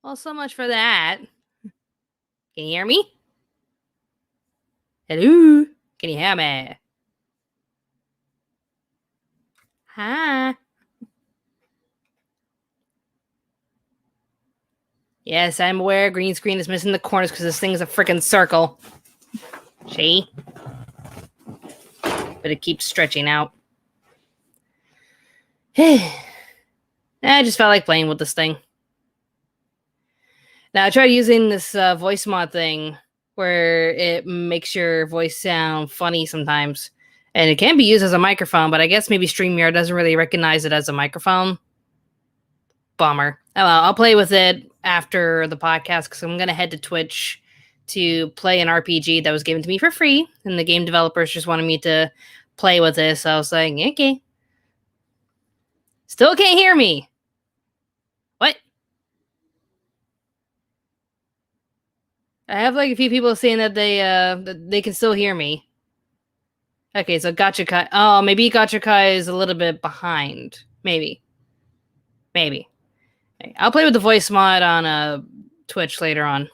Well, so much for that. Can you hear me? Hello? Can you hear me? Hi. Yes, I'm aware green screen is missing the corners because this thing is a freaking circle. See? But it keeps stretching out. I just felt like playing with this thing. Now, I tried using this voice mod thing where it makes your voice sound funny sometimes. And it can be used as a microphone, but I guess maybe StreamYard doesn't really recognize it as a microphone. Bummer. Oh well, I'll play with it after the podcast because I'm going to head to Twitch to play an RPG that was given to me for free. And the game developers just wanted me to play with this. So I was like, okay. Still can't hear me. What? I have like a few people saying that they can still hear me. Okay, so Gotcha Kai. Oh, maybe Gotcha Kai is a little bit behind. Maybe. I'll play with the voice mod on Twitch later on.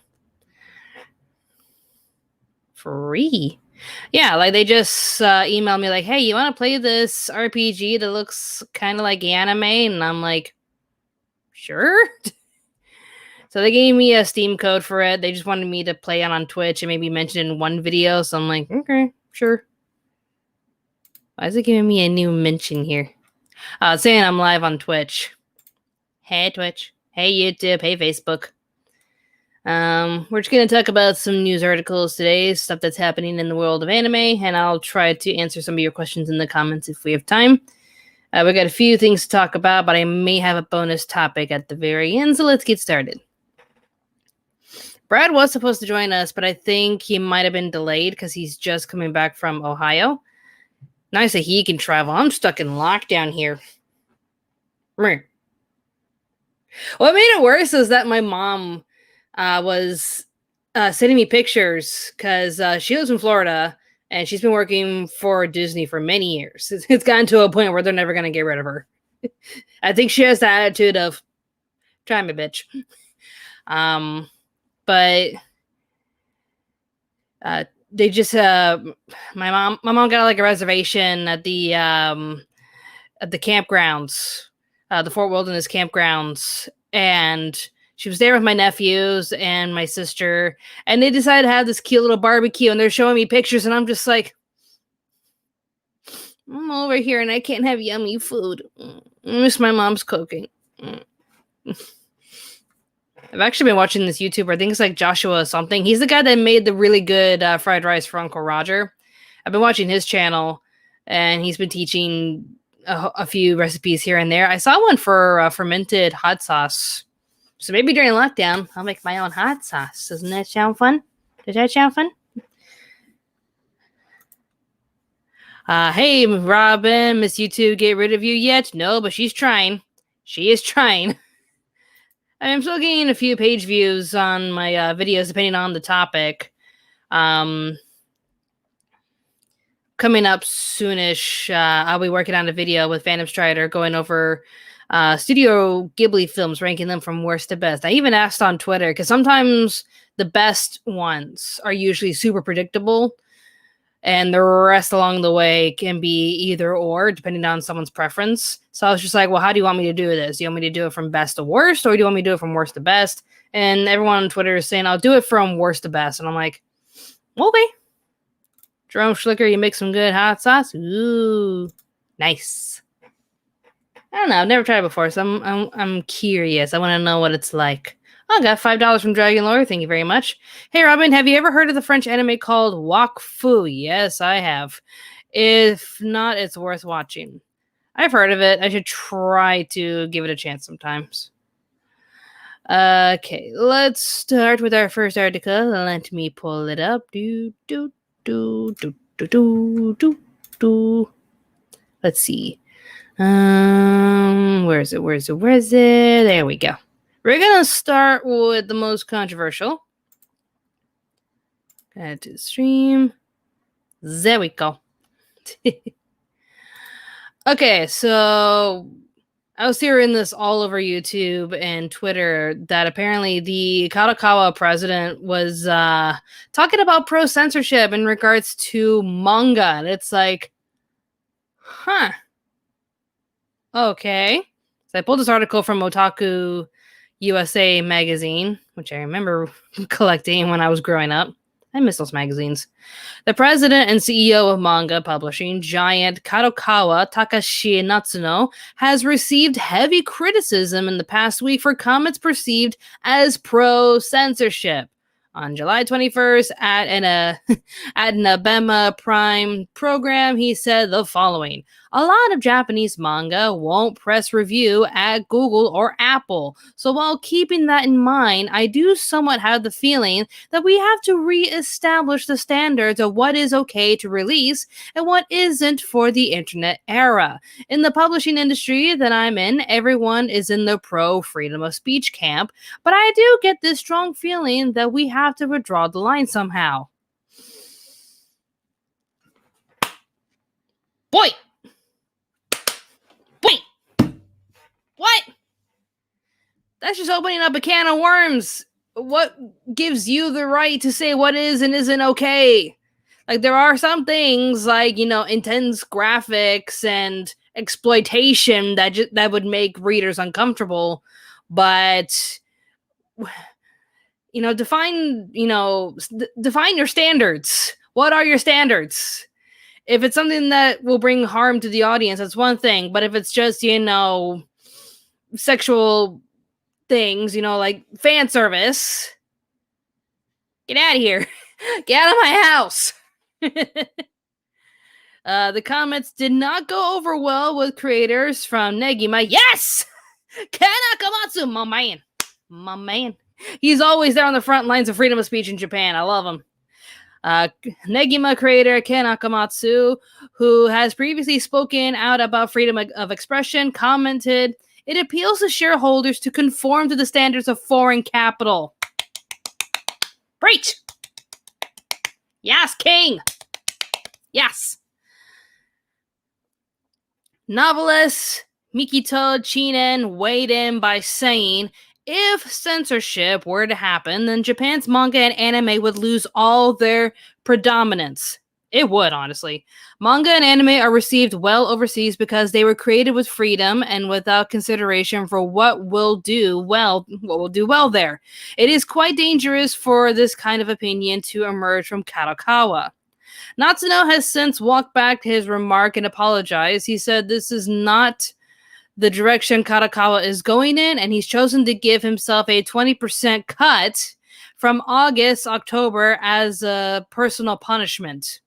Free. Yeah, like they just emailed me like, hey, you want to play this RPG that looks kind of like anime? And I'm like, sure. So they gave me a Steam code for it. They just wanted me to play it on Twitch and maybe mention it in one video. So I'm like, okay, sure. Why is it giving me a new mention here? Saying I'm live on Twitch. Hey, Twitch. Hey, YouTube. Hey, Facebook. We're just going to talk about some news articles today, stuff that's happening in the world of anime, and I'll try to answer some of your questions in the comments if we have time. We got a few things to talk about, but I may have a bonus topic at the very end, so let's get started. Brad was supposed to join us, but I think he might have been delayed because he's just coming back from Ohio. Nice that he can travel. I'm stuck in lockdown here. What made it worse is that my mom was sending me pictures because she lives in Florida and she's been working for Disney for many years. It's gotten to a point where they're never going to get rid of her. I think she has the attitude of, try me, bitch. But they just my mom got like a reservation at the campgrounds, the Fort Wilderness campgrounds, and she was there with my nephews and my sister, and they decided to have this cute little barbecue, and they're showing me pictures, and I'm just like, I'm over here and I can't have yummy food. I miss my mom's cooking. I've actually been watching this YouTuber. I think it's like Joshua something. He's the guy that made the really good fried rice for Uncle Roger. I've been watching his channel, and he's been teaching a few recipes here and there. I saw one for fermented hot sauce. So maybe during lockdown, I'll make my own hot sauce. Doesn't that sound fun? Does that sound fun? Hey, Robin, Miss YouTube get rid of you yet? No, but she's trying. She is trying. I'm still getting a few page views on my videos, depending on the topic. Coming up soonish, I'll be working on a video with Phantom Strider going over Studio Ghibli films, ranking them from worst to best. I even asked on Twitter, because sometimes the best ones are usually super predictable, and the rest along the way can be either or, depending on someone's preference. So I was just like, well, how do you want me to do this? Do you want me to do it from best to worst, or do you want me to do it from worst to best? And everyone on Twitter is saying, I'll do it from worst to best. And I'm like, okay. Jerome Schlicker, you make some good hot sauce? Ooh, nice. I don't know. I've never tried it before, so I'm curious. I want to know what it's like. I got $5 from Dragon Lore. Thank you very much. Hey, Robin, have you ever heard of the French anime called Wakfu? Yes, I have. If not, it's worth watching. I've heard of it. I should try to give it a chance sometimes. Okay, let's start with our first article. Let me pull it up. Let's see. Where is it? There we go. We're gonna start with the most controversial. Add to the stream. There we go. Okay, so I was hearing this all over YouTube and Twitter that apparently the Kadokawa president was talking about pro censorship in regards to manga. And it's like, huh, okay. So I pulled this article from Otaku USA magazine, which I remember collecting when I was growing up. I miss those magazines. The president and CEO of manga publishing giant Kadokawa, Takashi Natsuno, has received heavy criticism in the past week for comments perceived as pro-censorship. On July 21st, at an Abema Prime program, he said the following: "A lot of Japanese manga won't press review at Google or Apple. So while keeping that in mind, I do somewhat have the feeling that we have to re-establish the standards of what is okay to release and what isn't for the internet era. In the publishing industry that I'm in, everyone is in the pro-freedom of speech camp, but I do get this strong feeling that we have to withdraw the line somehow." Boy! What? That's just opening up a can of worms. What gives you the right to say what is and isn't okay? Like, there are some things like, intense graphics and exploitation that would make readers uncomfortable, but define your standards. What are your standards? If it's something that will bring harm to the audience, that's one thing. But if it's just, sexual things, like fan service, get out of here. Get out of my house. The comments did not go over well with creators from Negima. Yes! Ken Akamatsu, my man. My man. He's always there on the front lines of freedom of speech in Japan. I love him. Negima creator Ken Akamatsu, who has previously spoken out about freedom of expression, commented, "It appeals to shareholders to conform to the standards of foreign capital." Preach! Yes, king! Yes! Novelist Mikito Chinen weighed in by saying, "If censorship were to happen, then Japan's manga and anime would lose all their predominance." It would, honestly. Manga and anime are received well overseas because they were created with freedom and without consideration for what will do well there. It is quite dangerous for this kind of opinion to emerge from Kadokawa. Natsuno has since walked back his remark and apologized. He said this is not the direction Kadokawa is going in, and he's chosen to give himself a 20% cut from October as a personal punishment.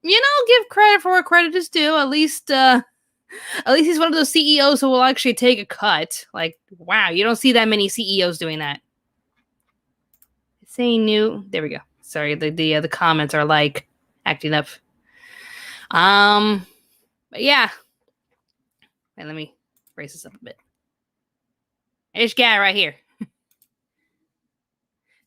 Give credit for where credit is due. At least he's one of those CEOs who will actually take a cut. Like, wow, you don't see that many CEOs doing that. Saying new. There we go. Sorry, the comments are like acting up. But yeah. And let me raise this up a bit. This guy right here.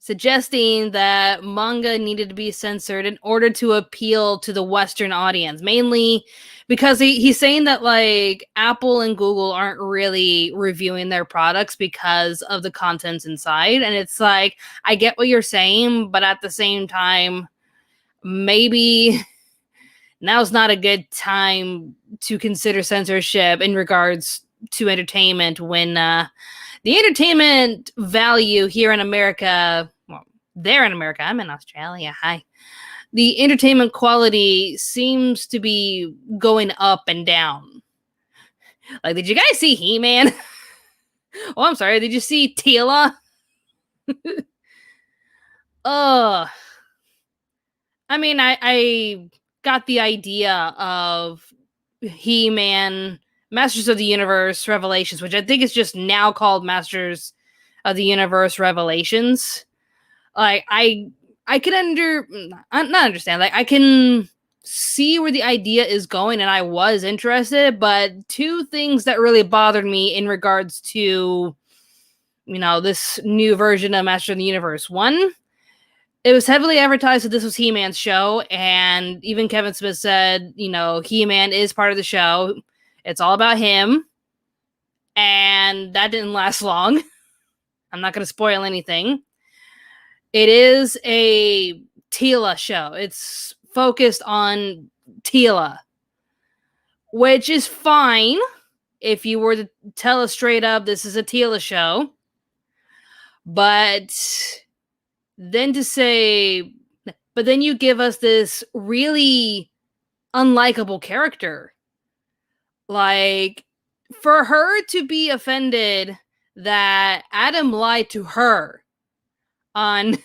Suggesting that manga needed to be censored in order to appeal to the Western audience. Mainly because he's saying that, like, Apple and Google aren't really reviewing their products because of the contents inside. And it's like, I get what you're saying, but at the same time, maybe now's not a good time to consider censorship in regards to entertainment when the entertainment value here in America, well, there in America, I'm in Australia, hi. The entertainment quality seems to be going up and down. Like, did you guys see He-Man? Oh, I'm sorry, did you see Tila? I mean, I got the idea of He-Man, Masters of the Universe Revelations, which I think is just now called Masters of the Universe Revelations. Like, I can not understand. Like, I can see where the idea is going, and I was interested, but two things that really bothered me in regards to, this new version of Master of the Universe. One, it was heavily advertised that this was He-Man's show, and even Kevin Smith said, He-Man is part of the show. It's all about him. and that didn't last long. I'm not going to spoil anything. It is a Tila show. It's focused on Tila, which is fine if you were to tell us straight up this is a Tila show. But then you give us this really unlikable character. Like, for her to be offended that Adam lied to her on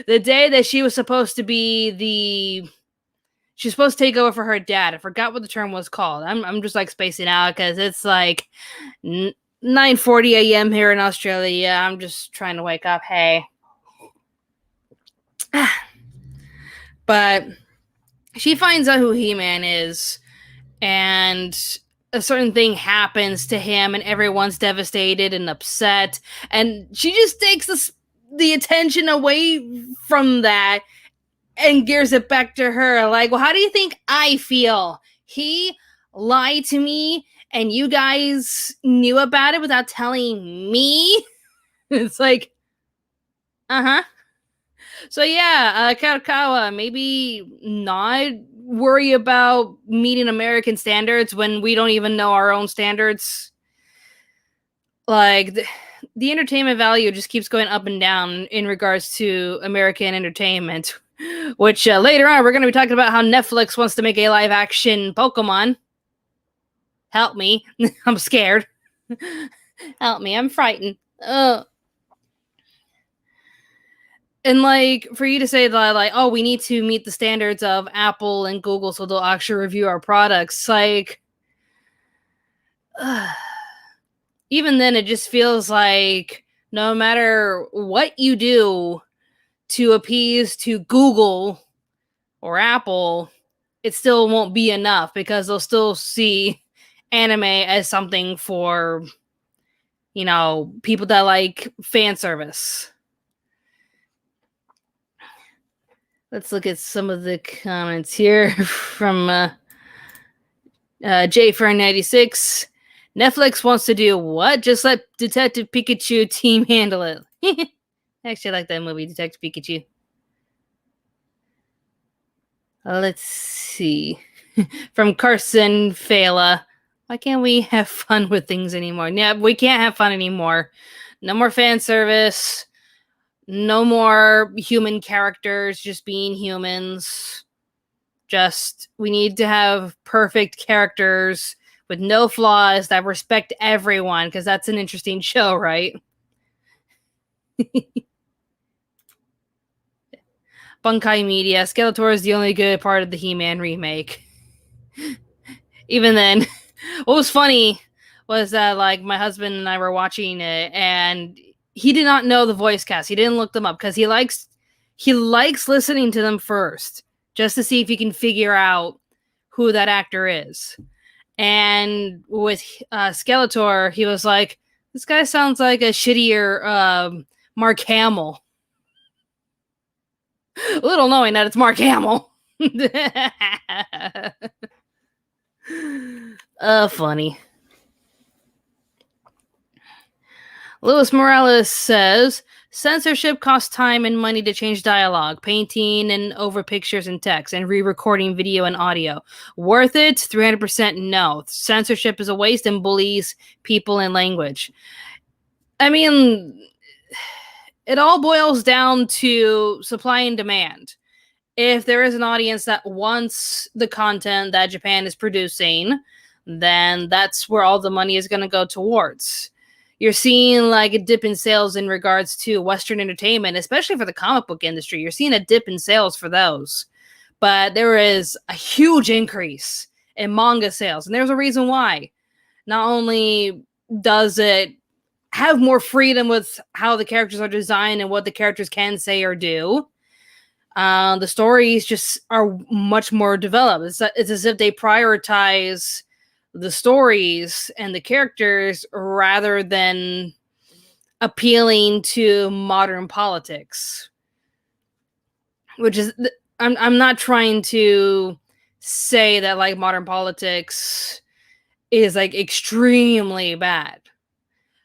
the day that she was supposed to be she's supposed to take over for her dad. I forgot what the term was called. I'm just like spacing out because it's like 9:40 a.m. here in Australia. I'm just trying to wake up. Hey. But she finds out who He-Man is, and a certain thing happens to him, and everyone's devastated and upset, and she just takes the attention away from that and gears it back to her. Like, well, how do you think I feel? He lied to me, and you guys knew about it without telling me? It's like, uh-huh. So yeah, Kadokawa, maybe not worry about meeting American standards when we don't even know our own standards. Like, the entertainment value just keeps going up and down in regards to American entertainment, which later on we're going to be talking about how Netflix wants to make a live action Pokemon. Help me. I'm scared. Help me. I'm frightened. And like, for you to say that, like, oh, we need to meet the standards of Apple and Google so they'll actually review our products, like, even then it just feels like no matter what you do to appease to Google or Apple, it still won't be enough because they'll still see anime as something for, you know, people that like fan service. Let's look at some of the comments here from J496. Netflix wants to do what? Just let Detective Pikachu team handle it. Actually, I like that movie, Detective Pikachu. Let's see. From Carson Fela. Why can't we have fun with things anymore? Yeah, we can't have fun anymore. No more fan service. No more human characters just being humans. Just, we need to have perfect characters with no flaws that respect everyone, because that's an interesting show, right? Bunkai Media. Skeletor is the only good part of the He-Man remake. Even then, what was funny was that, like, my husband and I were watching it, and he did not know the voice cast. He didn't look them up because he likes listening to them first, just to see if he can figure out who that actor is. And with Skeletor, he was like, this guy sounds like a shittier Mark Hamill. Little knowing that it's Mark Hamill. Funny. Luis Morales says, censorship costs time and money to change dialogue, painting and over pictures and text, and re-recording video and audio. Worth it? 300% no. Censorship is a waste and bullies people and language. I mean, it all boils down to supply and demand. If there is an audience that wants the content that Japan is producing, then that's where all the money is going to go towards. You're seeing like a dip in sales in regards to Western entertainment, especially for the comic book industry. You're seeing a dip in sales for those. But there is a huge increase in manga sales. And there's a reason why. Not only does it have more freedom with how the characters are designed and what the characters can say or do, the stories just are much more developed. It's as if they prioritize the stories and the characters rather than appealing to modern politics. Which is, I'm not trying to say that like modern politics is like extremely bad.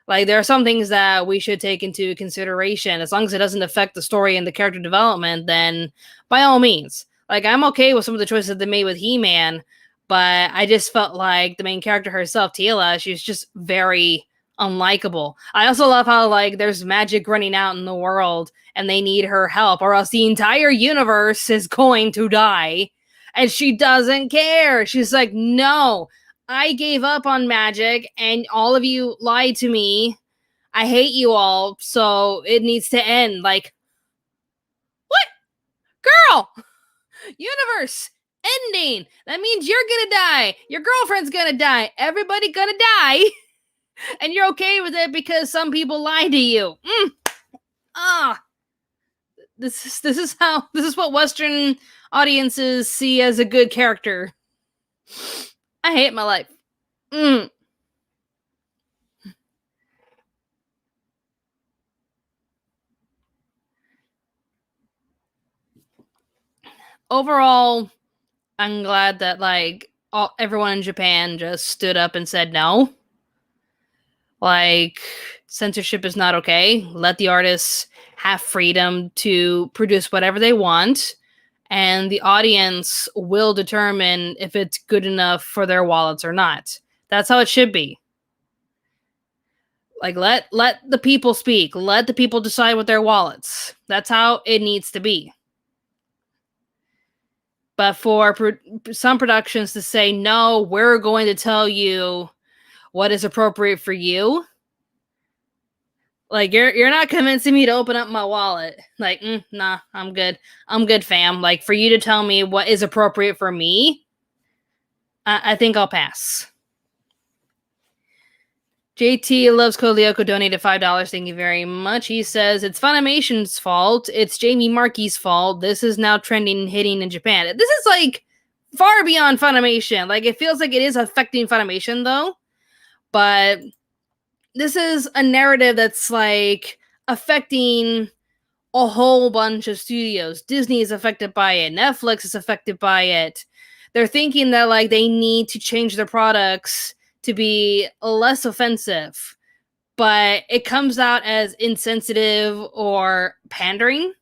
Like, there are some things that we should take into consideration. As long as it doesn't affect the story and the character development, then by all means. Like, I'm okay with some of the choices they made with He-Man, but I just felt like the main character herself, Teela, she's just very unlikable. I also love how, like, there's magic running out in the world and they need her help, or else the entire universe is going to die. And she doesn't care. She's like, no, I gave up on magic and all of you lied to me. I hate you all, so it needs to end. Like, what? Girl! Universe ending. That means you're gonna die. Your girlfriend's gonna die. Everybody gonna die. And you're okay with it because some people lied to you. This is what Western audiences see as a good character. I hate my life. Overall, I'm glad that like everyone in Japan just stood up and said no. Like, censorship is not okay. Let the artists have freedom to produce whatever they want, and the audience will determine if it's good enough for their wallets or not. That's how it should be. Like, let the people speak. Let the people decide with their wallets. That's how it needs to be. But for some productions to say, no, we're going to tell you what is appropriate for you. Like, you're not convincing me to open up my wallet. Like, nah, I'm good. I'm good, fam. Like, for you to tell me what is appropriate for me, I think I'll pass. JT Loves Kolioko donated $5. Thank you very much. He says, it's Funimation's fault. It's Jamie Markey's fault. This is now trending and hitting in Japan. This is, like, far beyond Funimation. Like, it feels like it is affecting Funimation, though. But this is a narrative that's, like, affecting a whole bunch of studios. Disney is affected by it. Netflix is affected by it. They're thinking that, like, they need to change their products to be less offensive, but it comes out as insensitive or pandering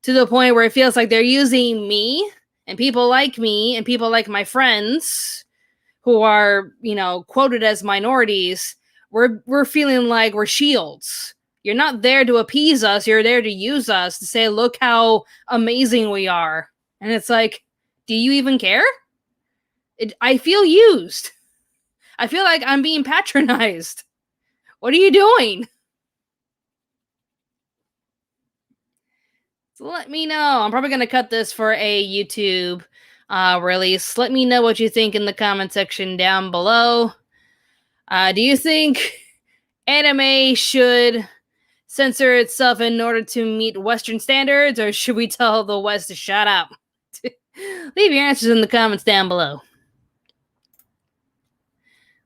to the point where it feels like they're using me and people like me and people like my friends who are, you know, quoted as minorities. We're feeling like we're shields. You're not there to appease us. You're there to use us to say, look how amazing we are. And it's like, do you even care? I feel used. I feel like I'm being patronized. What are you doing? So let me know. I'm probably going to cut this for a YouTube release. Let me know what you think in the comment section down below. Do you think anime should censor itself in order to meet Western standards, or should we tell the West to shut up? Leave your answers in the comments down below.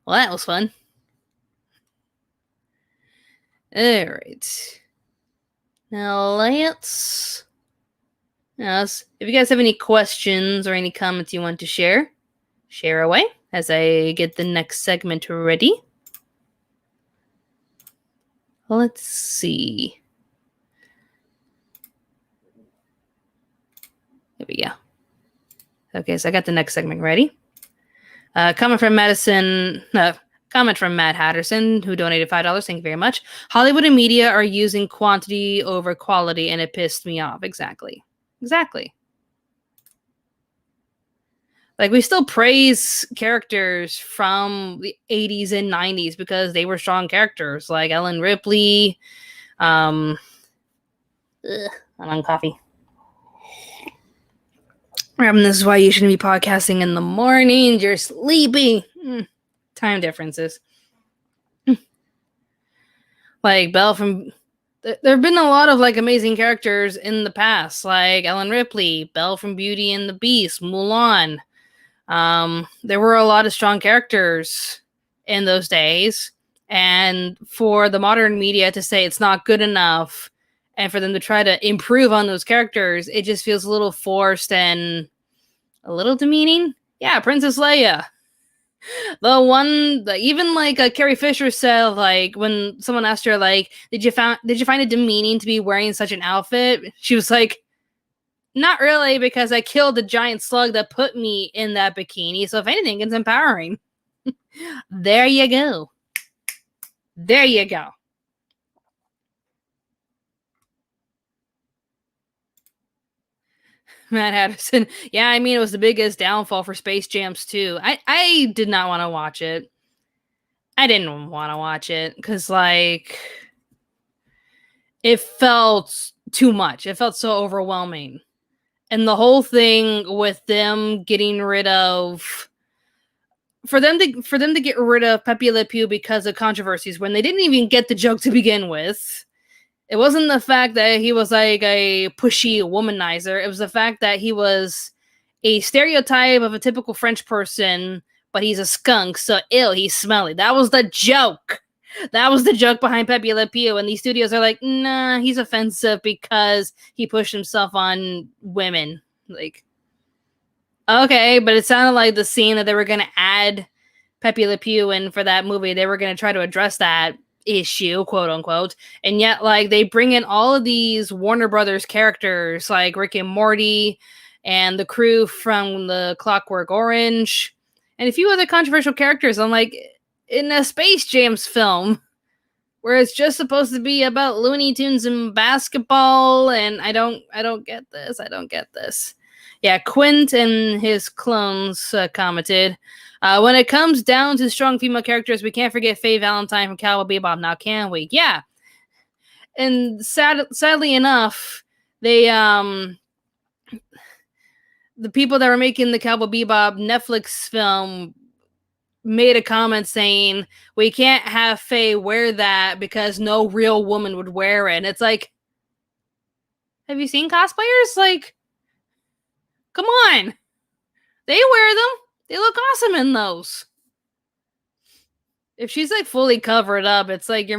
Well, that was fun. Alright. Now, if you guys have any questions or any comments you want to share, share away as I get the next segment ready. Let's see. There we go. Okay, so I got the next segment ready. Comment from Matt Hatterson, who donated $5. Thank you very much. Hollywood and media are using quantity over quality, and it pissed me off. Exactly. Like, we still praise characters from the 80s and 90s because they were strong characters, like Ellen Ripley. I'm on coffee. This is why you shouldn't be podcasting in the mornings. You're sleepy. Time differences. Like Belle from... There have been a lot of, like, amazing characters in the past, like Ellen Ripley, Belle from Beauty and the Beast, Mulan. There were a lot of strong characters in those days. And for the modern media to say it's not good enough, and for them to try to improve on those characters, it just feels a little forced and a little demeaning. Yeah, Princess Leia. Even like Carrie Fisher said, like when someone asked her, like, did you find it demeaning to be wearing such an outfit? She was like, not really, because I killed the giant slug that put me in that bikini. So if anything, it's empowering. There you go. There you go. Matt Hatterson. Yeah, I mean, it was the biggest downfall for Space Jams too. I did not want to watch it. I didn't want to watch it because, like, it felt too much. It felt so overwhelming. And the whole thing with them getting rid of for them to get rid of Pepe Le Pew because of controversies when they didn't even get the joke to begin with. It wasn't the fact that he was like a pushy womanizer. It was the fact that he was a stereotype of a typical French person, but he's a skunk, so ew, he's smelly. That was the joke. That was the joke behind Pepe Le Pew. And these studios are like, nah, he's offensive because he pushed himself on women. Like, okay, but it sounded like the scene that they were going to add Pepe Le Pew in for that movie, they were going to try to address that issue, quote unquote. And yet, like, they bring in all of these Warner Brothers characters, like Rick and Morty and the crew from the Clockwork Orange and a few other controversial characters. I'm like, in a Space Jams film where it's just supposed to be about Looney Tunes and basketball, and I don't get this. I don't get this. Yeah, Quint and his clones commented, when it comes down to strong female characters, we can't forget Faye Valentine from Cowboy Bebop, now can we? Yeah. And sadly enough, they the people that were making the Cowboy Bebop Netflix film made a comment saying, we can't have Faye wear that because no real woman would wear it. And it's like, have you seen cosplayers? Like, come on. They wear them. They look awesome in those. If she's like fully covered up, it's like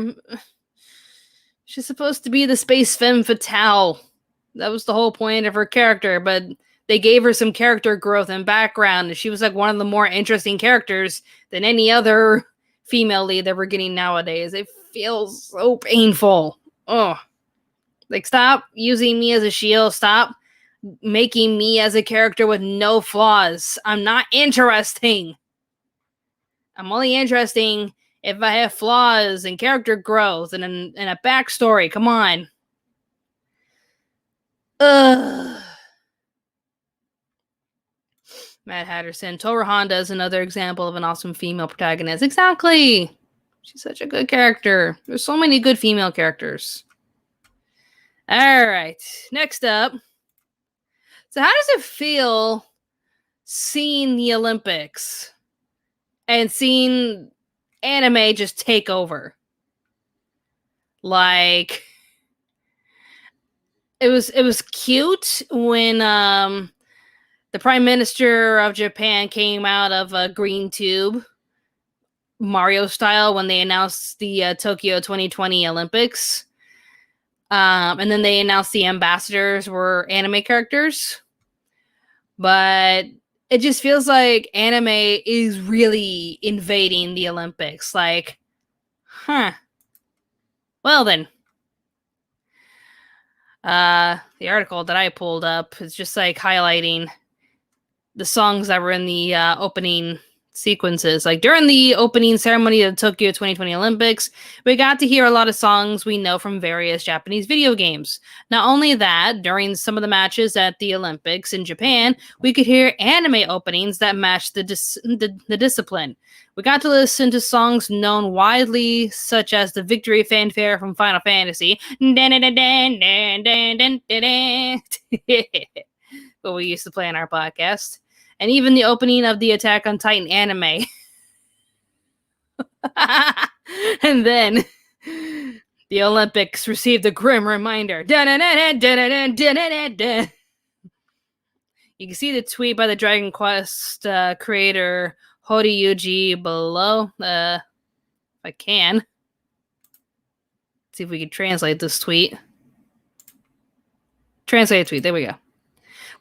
she's supposed to be the space femme fatale. That was the whole point of her character, but they gave her some character growth and background, and she was like one of the more interesting characters than any other female lead that we're getting nowadays. It feels so painful. Oh, like, stop using me as a shield. Stop making me as a character with no flaws. I'm not interesting. I'm only interesting if I have flaws and character growth and a backstory. Come on. Ugh. Matt Hatterson. Toru Honda is another example of an awesome female protagonist. Exactly. She's such a good character. There's so many good female characters. All right. Next up. So how does it feel seeing the Olympics and seeing anime just take over? Like, it was cute when the Prime Minister of Japan came out of a green tube, Mario style, when they announced the Tokyo 2020 Olympics. And then they announced the ambassadors were anime characters. But it just feels like anime is really invading the Olympics. Like, well then. The article that I pulled up is just like highlighting the songs that were in the opening sequences. Like, during the opening ceremony of the Tokyo 2020 Olympics, we got to hear a lot of songs we know from various Japanese video games. Not only that, during some of the matches at the Olympics in Japan, we could hear anime openings that matched the discipline. We got to listen to songs known widely, such as the victory fanfare from Final Fantasy. What we used to play on our podcast. And even the opening of the Attack on Titan anime. And then the Olympics received a grim reminder. You can see the tweet by the Dragon Quest creator Horiyuji below. If I can. Let's see if we can translate this tweet. Translate tweet. There we go.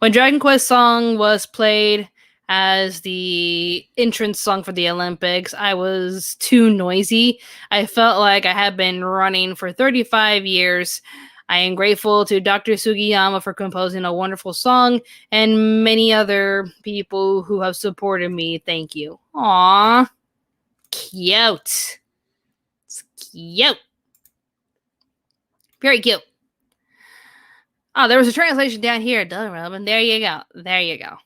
When Dragon Quest song was played as the entrance song for the Olympics. I was too noisy. I felt like I had been running for 35 years. I am grateful to Dr. Sugiyama for composing a wonderful song and many other people who have supported me. Thank you. Aww. Cute. It's cute. Very cute. Oh, there was a translation down here. Duh, Robin. There you go. There you go.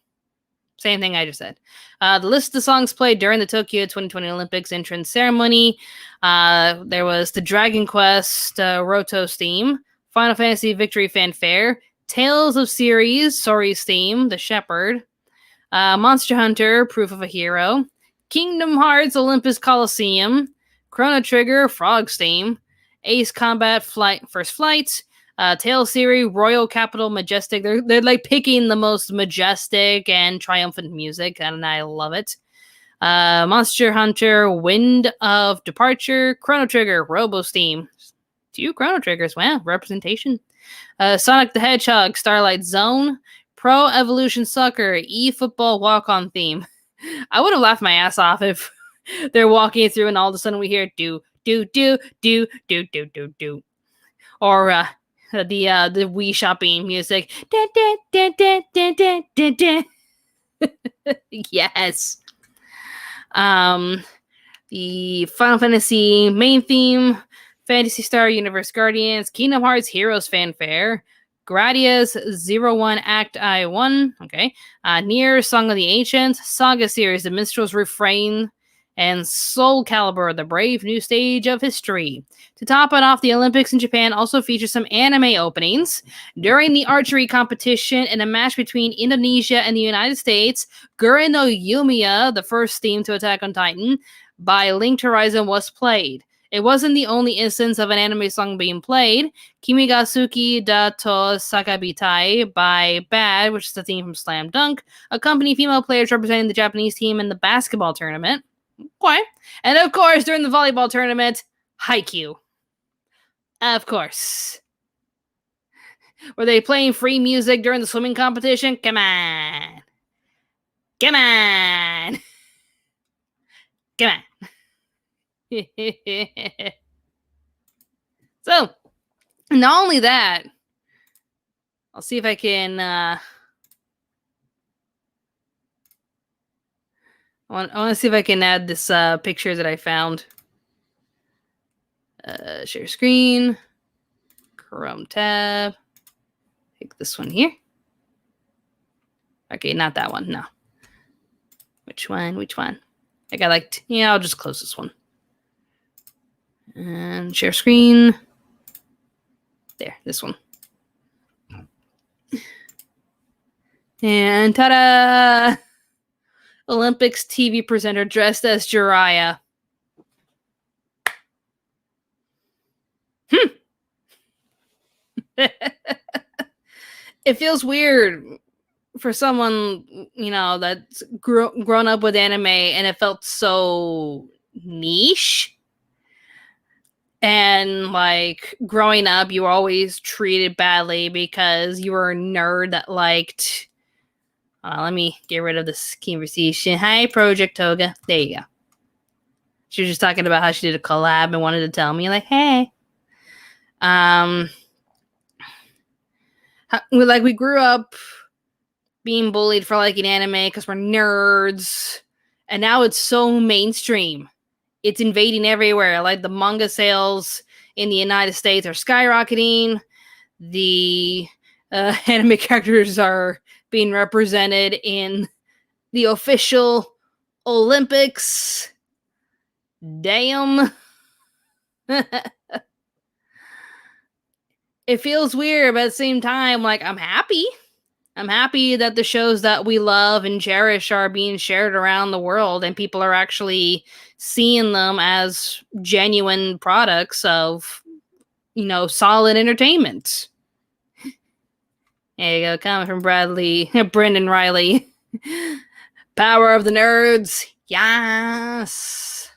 Same thing I just said. The list of songs played during the Tokyo 2020 Olympics entrance ceremony. There was the Dragon Quest Roto's theme, Final Fantasy Victory Fanfare, Tales of Ceres, Sori's theme, The Shepherd, Monster Hunter, Proof of a Hero, Kingdom Hearts Olympus Coliseum, Chrono Trigger, Frog's theme, Ace Combat First Flight, Tale Series, Royal Capital Majestic. They're like picking the most majestic and triumphant music, and I love it. Monster Hunter, Wind of Departure, Chrono Trigger, Robo's theme. 2 Chrono Triggers, wow, representation. Sonic the Hedgehog, Starlight Zone, Pro Evolution Soccer, eFootball Walk-On theme. I would have laughed my ass off if they're walking through and all of a sudden we hear do, do, do, do, do, do, do, do. Or the Wii shopping music. Da, da, da, da, da, da, da, da. Yes. The Final Fantasy main theme, Phantasy Star Universe Guardians, Kingdom Hearts Heroes Fanfare, Gradius 01 Act I1, okay, Nier Song of the Ancients, Saga Series, The Minstrel's Refrain, and Soul Calibur, The Brave New Stage of History. To top it off, the Olympics in Japan also feature some anime openings. During the archery competition in a match between Indonesia and the United States, Gurren no Yumiya, the first theme to Attack on Titan, by Linked Horizon was played. It wasn't the only instance of an anime song being played. Kimi ga Suki da to Sakabitai by Bad, which is the theme from Slam Dunk, accompanied female players representing the Japanese team in the basketball tournament. Okay. And of course, during the volleyball tournament, Haikyuu. Of course. Were they playing free music during the swimming competition? Come on. Come on. Come on. So, not only that, I'll see if I can I want to see if I can add this picture that I found. Share screen, Chrome tab, pick this one here. Okay, not that one, no. Which one? I got I'll just close this one. And share screen. There, this one. And ta-da! Olympics TV presenter dressed as Jiraiya. It feels weird for someone, that's grown up with anime, and it felt so niche. And growing up, you were always treated badly because you were a nerd that liked. Let me get rid of this conversation. Hi, Project Toga. There you go. She was just talking about how she did a collab and wanted to tell me, hey. We grew up being bullied for liking anime because we're nerds. And now it's so mainstream. It's invading everywhere. The manga sales in the United States are skyrocketing. The anime characters are being represented in the official Olympics. Damn. It feels weird, but at the same time, I'm happy. I'm happy that the shows that we love and cherish are being shared around the world, and people are actually seeing them as genuine products of, solid entertainment. There you go, comment from Brendan Riley. Power of the nerds. Yes.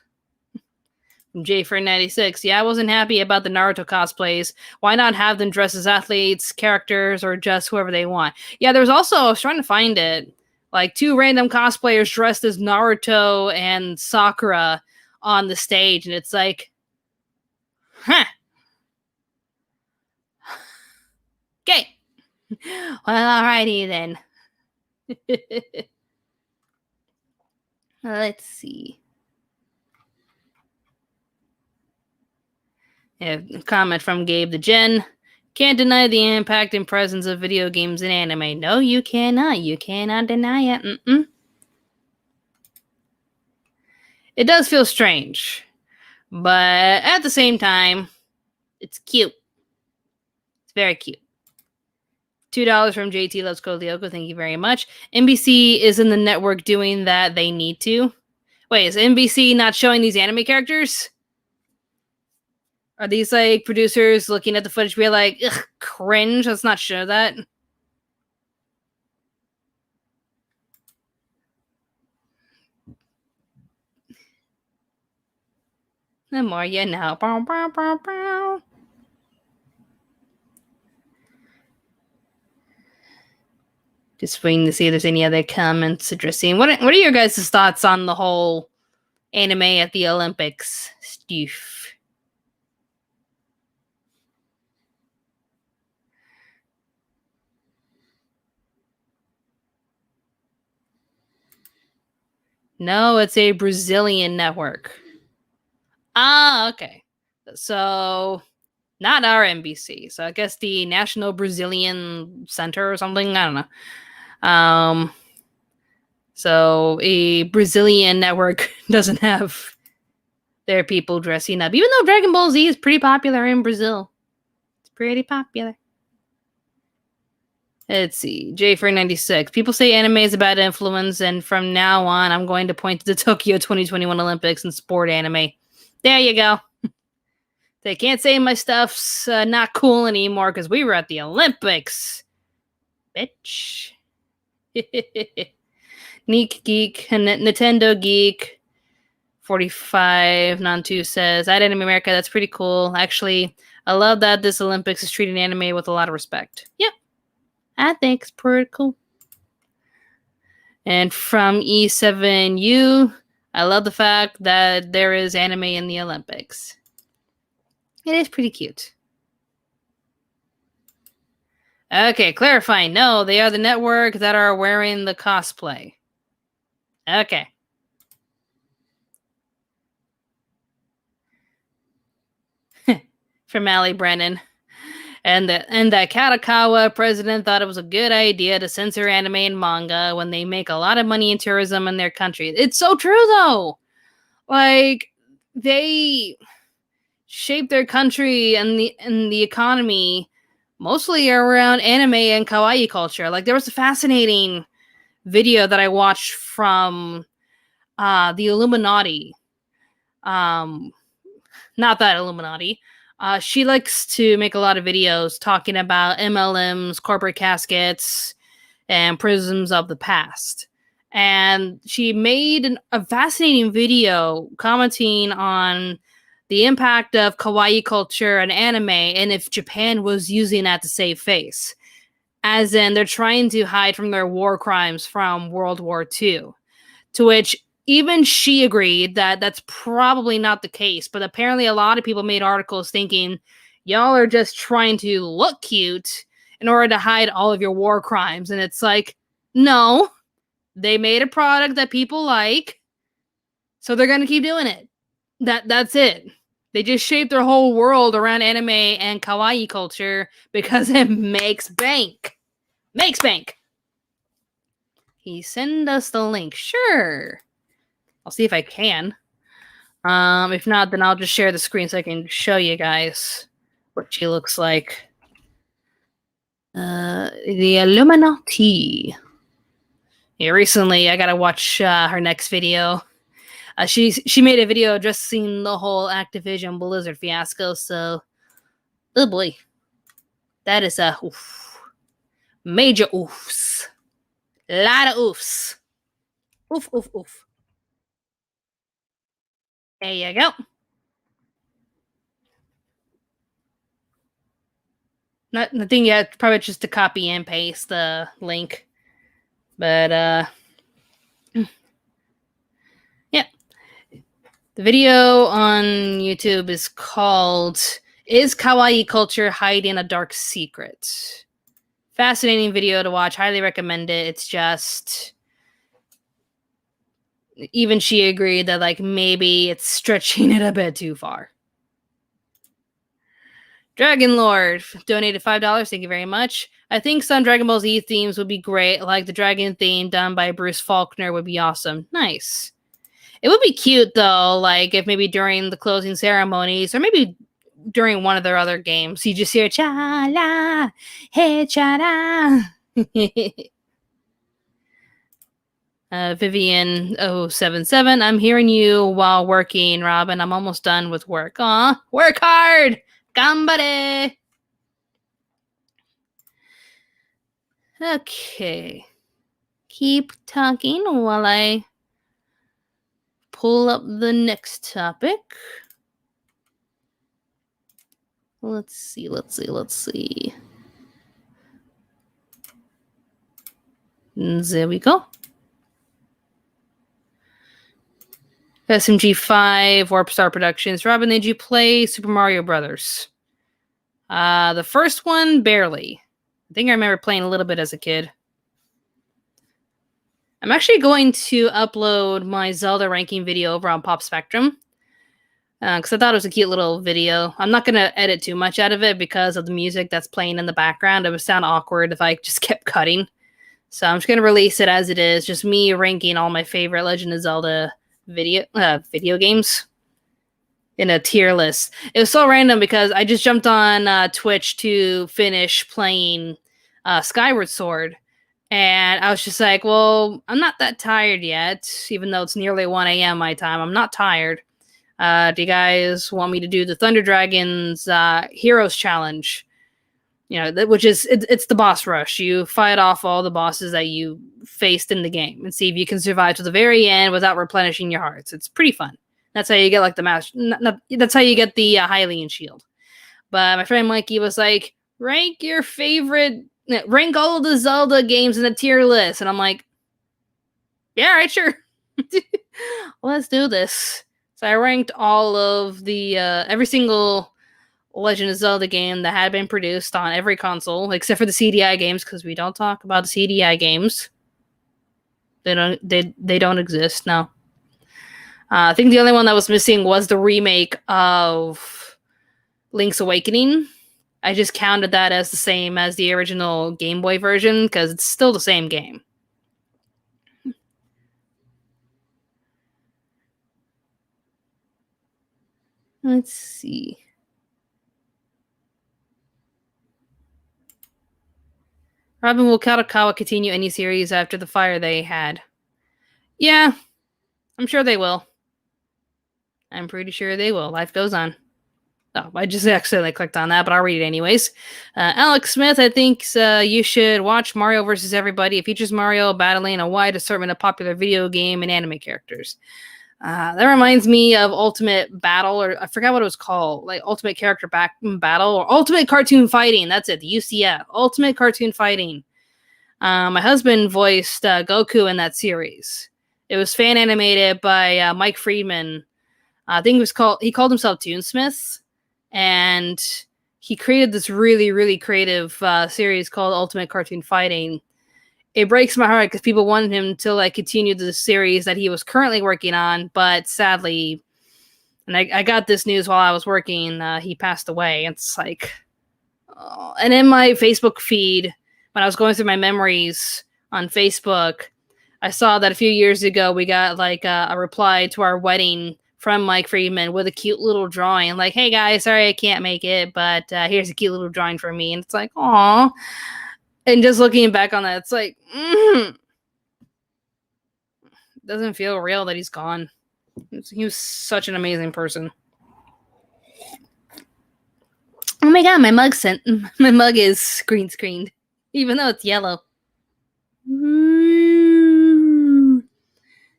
From J496. Yeah, I wasn't happy about the Naruto cosplays. Why not have them dress as athletes, characters, or just whoever they want? Yeah, there was also, I was trying to find it. Like 2 random cosplayers dressed as Naruto and Sakura on the stage, and it's like, huh. Okay. Well, alrighty then. Let's see. A comment from Gabe the Gen. Can't deny the impact and presence of video games in anime. No, you cannot. You cannot deny it. It does feel strange, but at the same time, it's cute. It's very cute. $2 from JT Loves Lyoko. Thank you very much. NBC is in the network doing that. They need to. Wait, is NBC not showing these anime characters? Are these like producers looking at the footage be like, ugh, cringe, let's not show that? The more you know. Bow, bow, bow, bow. Just waiting to see if there's any other comments addressing. What are your guys' thoughts on the whole anime at the Olympics stuff? No, it's a Brazilian network. Ah, okay. So, not our NBC. So I guess the National Brazilian Center or something. I don't know. So a Brazilian network doesn't have their people dressing up, even though Dragon Ball Z is pretty popular in Brazil. It's pretty popular. Let's see. J496. People say anime is a bad influence, and from now on, I'm going to point to the Tokyo 2021 Olympics and sport anime. There you go. They can't say my stuff's not cool anymore because we were at the Olympics. Bitch. Neek Geek, Nintendo Geek, 45 Non2 says, at Anime America, that's pretty cool. Actually, I love that this Olympics is treating anime with a lot of respect. Yep. I think it's pretty cool. And from E7U, I love the fact that there is anime in the Olympics. It is pretty cute. Okay, clarifying. No, they are the network that are wearing the cosplay. Okay. From Allie Brennan. And that Kadokawa president thought it was a good idea to censor anime and manga when they make a lot of money in tourism in their country. It's so true, though. Like, they shape their country and the economy mostly around anime and kawaii culture. Like, there was a fascinating video that I watched from the Illuminati. Not that Illuminati. She likes to make a lot of videos talking about MLMs, corporate caskets, and prisms of the past. And she made a fascinating video commenting on the impact of kawaii culture and anime, and if Japan was using that to save face. As in, they're trying to hide from their war crimes from World War II. To which even she agreed that that's probably not the case, but apparently a lot of people made articles thinking, y'all are just trying to look cute in order to hide all of your war crimes. And it's like, no, they made a product that people like, so they're going to keep doing it. That's it. They just shaped their whole world around anime and kawaii culture because it makes bank. Makes bank. He send us the link. Sure. I'll see if I can. If not, then I'll just share the screen so I can show you guys what she looks like. The Illuminati. Yeah, recently I gotta watch her next video. She made a video addressing the whole Activision Blizzard fiasco, so oh boy. That is a oof. Major oofs. Lot of oofs. Oof, oof, oof. There you go. Not the thing yet, probably just to copy and paste the link. But The video on YouTube is called "Is Kawaii Culture Hiding a Dark Secret?" Fascinating video to watch. Highly recommend it. It's just, even she agreed that like maybe it's stretching it a bit too far. Dragon Lord donated $5. Thank you very much. I think some Dragon Ball Z themes would be great. Like the dragon theme done by Bruce Faulkner would be awesome. Nice. It would be cute though, like if maybe during the closing ceremonies or maybe during one of their other games, you just hear cha la, hey cha la. Vivian077, I'm hearing you while working, Robin. I'm almost done with work. Aw, work hard! Gambare! Okay. Keep talking while I pull up the next topic. Let's see. There we go. SMG5, Warp Star Productions. Robin, did you play Super Mario Brothers? The first one, barely. I think I remember playing a little bit as a kid. I'm actually going to upload my Zelda ranking video over on Pop Spectrum. Because I thought it was a cute little video. I'm not going to edit too much out of it because of the music that's playing in the background. It would sound awkward if I just kept cutting. So I'm just going to release it as it is. Just me ranking all my favorite Legend of Zelda video games in a tier list. It was so random because I just jumped on Twitch to finish playing Skyward Sword. And I was just like, well, I'm not that tired yet, even though it's nearly 1 a.m. my time. I'm not tired. Do you guys want me to do the Thunder Dragons Heroes Challenge? You know, which is, it's the boss rush. You fight off all the bosses that you faced in the game and see if you can survive to the very end without replenishing your hearts. It's pretty fun. That's how you get like the that's how you get the Hylian shield. But my friend Mikey was like, rank all of the Zelda games in the tier list. And I'm like, yeah, right, sure. Let's do this. So I ranked all of the, every single Legend of Zelda game that had been produced on every console, except for the CDI games, because we don't talk about the CDI games. They don't exist, no. I think the only one that was missing was the remake of Link's Awakening. I just counted that as the same as the original Game Boy version, because it's still the same game. Let's see. Robin, will Kadokawa continue any series after the fire they had? Yeah, I'm sure they will. I'm pretty sure they will. Life goes on. Oh, I just accidentally clicked on that, but I'll read it anyways. Alex Smith, I think you should watch Mario vs. Everybody. It features Mario battling a wide assortment of popular video game and anime characters. That reminds me of Ultimate Battle, or I forgot what it was called, like Ultimate Character Battle, or Ultimate Cartoon Fighting. That's it, the UCF, Ultimate Cartoon Fighting. My husband voiced Goku in that series. It was fan animated by Mike Friedman. I think he called himself Toonsmith, and he created this really, really creative series called Ultimate Cartoon Fighting. It breaks my heart because people wanted him to like continue the series that he was currently working on, but sadly, and I got this news while I was working, he passed away. It's like, oh. And in my Facebook feed, when I was going through my memories on Facebook, I saw that a few years ago we got like a reply to our wedding from Mike Friedman with a cute little drawing, like, "Hey guys, sorry I can't make it, but here's a cute little drawing for me." And it's like, aw. And just looking back on that, it's like, doesn't feel real that he's gone. He was such an amazing person. Oh my god, my mug is green screened, even though it's yellow.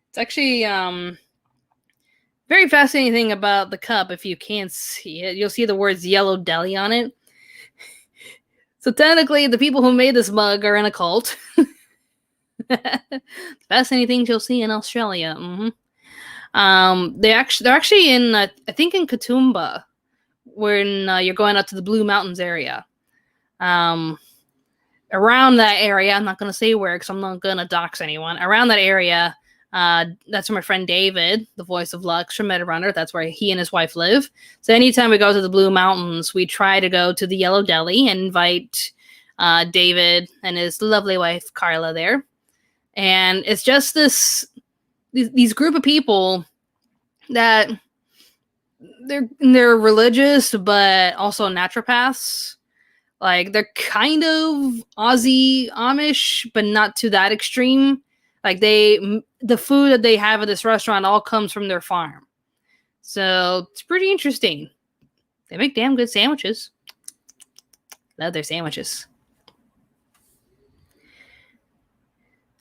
It's actually very fascinating thing about the cup. If you can't see it, you'll see the words Yellow Deli on it. So technically, the people who made this mug are in a cult. Fascinating things you'll see in Australia. They're actually in I think in Katoomba, when you're going up to the Blue Mountains area. Around that area, I'm not going to say where because I'm not going to dox anyone. Around that area, that's where my friend David, the voice of Lux from Metarunner, that's where he and his wife live. So anytime we go to the Blue Mountains, we try to go to the Yellow Deli and invite David and his lovely wife Carla there. And it's just these group of people that they're religious but also naturopaths. Like, they're kind of Aussie Amish, but not to that extreme. Like, the food that they have at this restaurant all comes from their farm. So it's pretty interesting. They make damn good sandwiches. Love their sandwiches.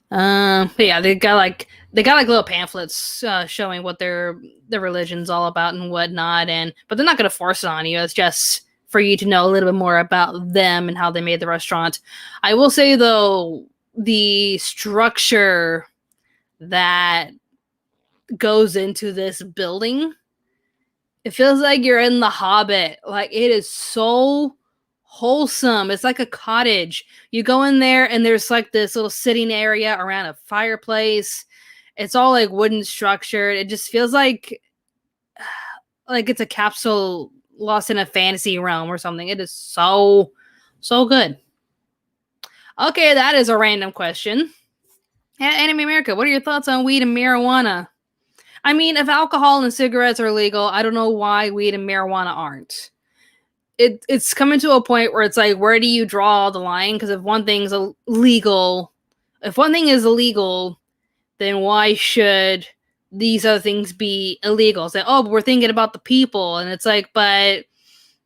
But yeah, they got like little pamphlets showing what their religion's all about and whatnot, but they're not gonna force it on you. It's just for you to know a little bit more about them and how they made the restaurant. I will say though, the structure that goes into this building, it feels like you're in The Hobbit. Like, it is so wholesome. It's like a cottage. You go in there and there's like this little sitting area around a fireplace. It's all like wooden structured. It just feels like it's a capsule lost in a fantasy realm or something. It is so good. Okay, that is a random question. Anime America, what are your thoughts on weed and marijuana? I mean, if alcohol and cigarettes are legal, I don't know why weed and marijuana aren't. It's coming to a point where it's like, where do you draw the line? Because if one thing is illegal, then why should these other things be illegal? Say, oh, but we're thinking about the people. And it's like, but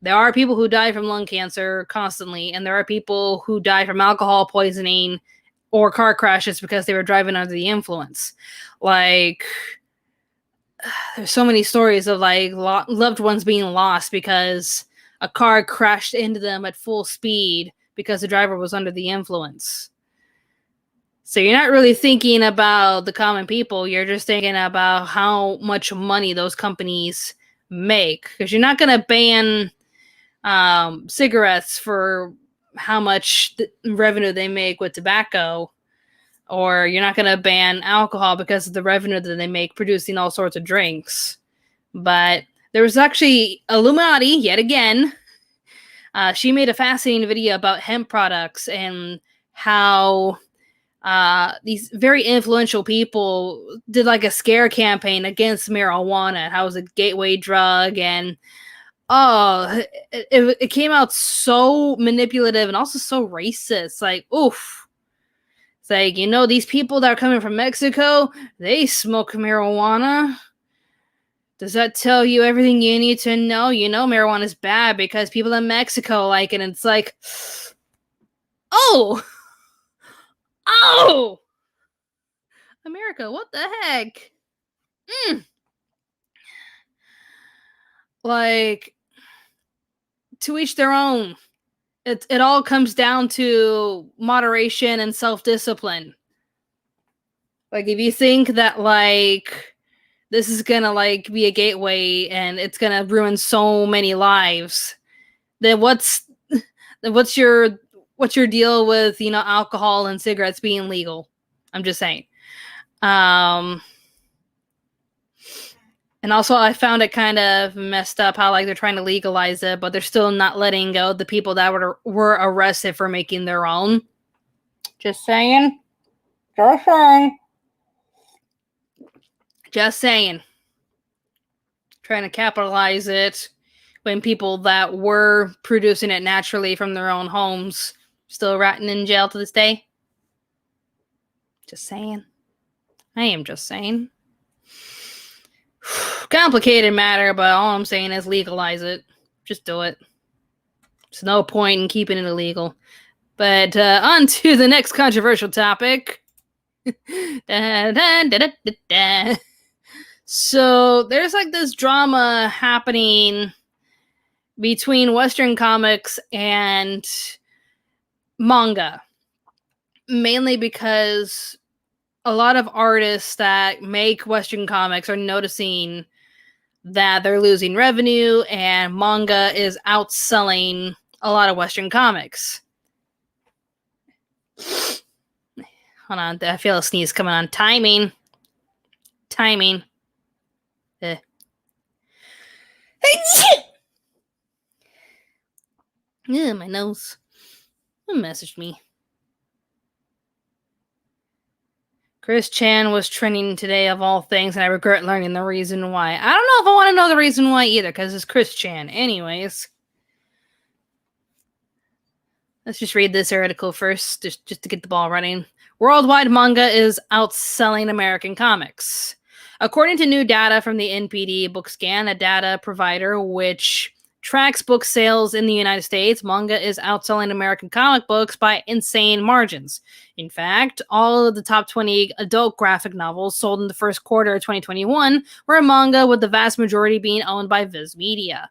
there are people who die from lung cancer constantly, and there are people who die from alcohol poisoning or car crashes because they were driving under the influence. Like, there's so many stories of like loved ones being lost because a car crashed into them at full speed because the driver was under the influence. So you're not really thinking about the common people. You're just thinking about how much money those companies make. Because you're not going to ban cigarettes for how much revenue they make with tobacco. Or you're not going to ban alcohol because of the revenue that they make producing all sorts of drinks. But there was actually Illuminati, yet again. She made a fascinating video about hemp products and how these very influential people did like a scare campaign against marijuana, how it was a gateway drug, and it came out so manipulative and also so racist. Like, oof. It's like, these people that are coming from Mexico, they smoke marijuana. Does that tell you everything you need to know? Marijuana is bad because people in Mexico like it. And it's like, oh, America, what the heck? Like, to each their own. It all comes down to moderation and self-discipline. Like, if you think that like this is gonna like be a gateway and it's gonna ruin so many lives, then what's your deal with alcohol and cigarettes being legal? I'm just saying. And also, I found it kind of messed up how like they're trying to legalize it, but they're still not letting go the people that were arrested for making their own. Just saying. Just saying. Trying to capitalize it when people that were producing it naturally from their own homes still rotting in jail to this day. Just saying. I am just saying. Complicated matter, but all I'm saying is legalize it. Just do it. There's no point in keeping it illegal. But on to the next controversial topic. So there's like this drama happening between Western comics and manga. Mainly because a lot of artists that make Western comics are noticing that they're losing revenue and manga is outselling a lot of Western comics. Hold on, I feel a sneeze coming on. Timing. Eh. Yeah, my nose. Who messaged me? Chris Chan was trending today of all things, and I regret learning the reason why. I don't know if I want to know the reason why either, because it's Chris Chan. Anyways. Let's just read this article first, just to get the ball running. Worldwide manga is outselling American comics. According to new data from the NPD BookScan, a data provider which tracks book sales in the United States, manga is outselling American comic books by insane margins. In fact, all of the top 20 adult graphic novels sold in the first quarter of 2021 were manga, with the vast majority being owned by Viz Media.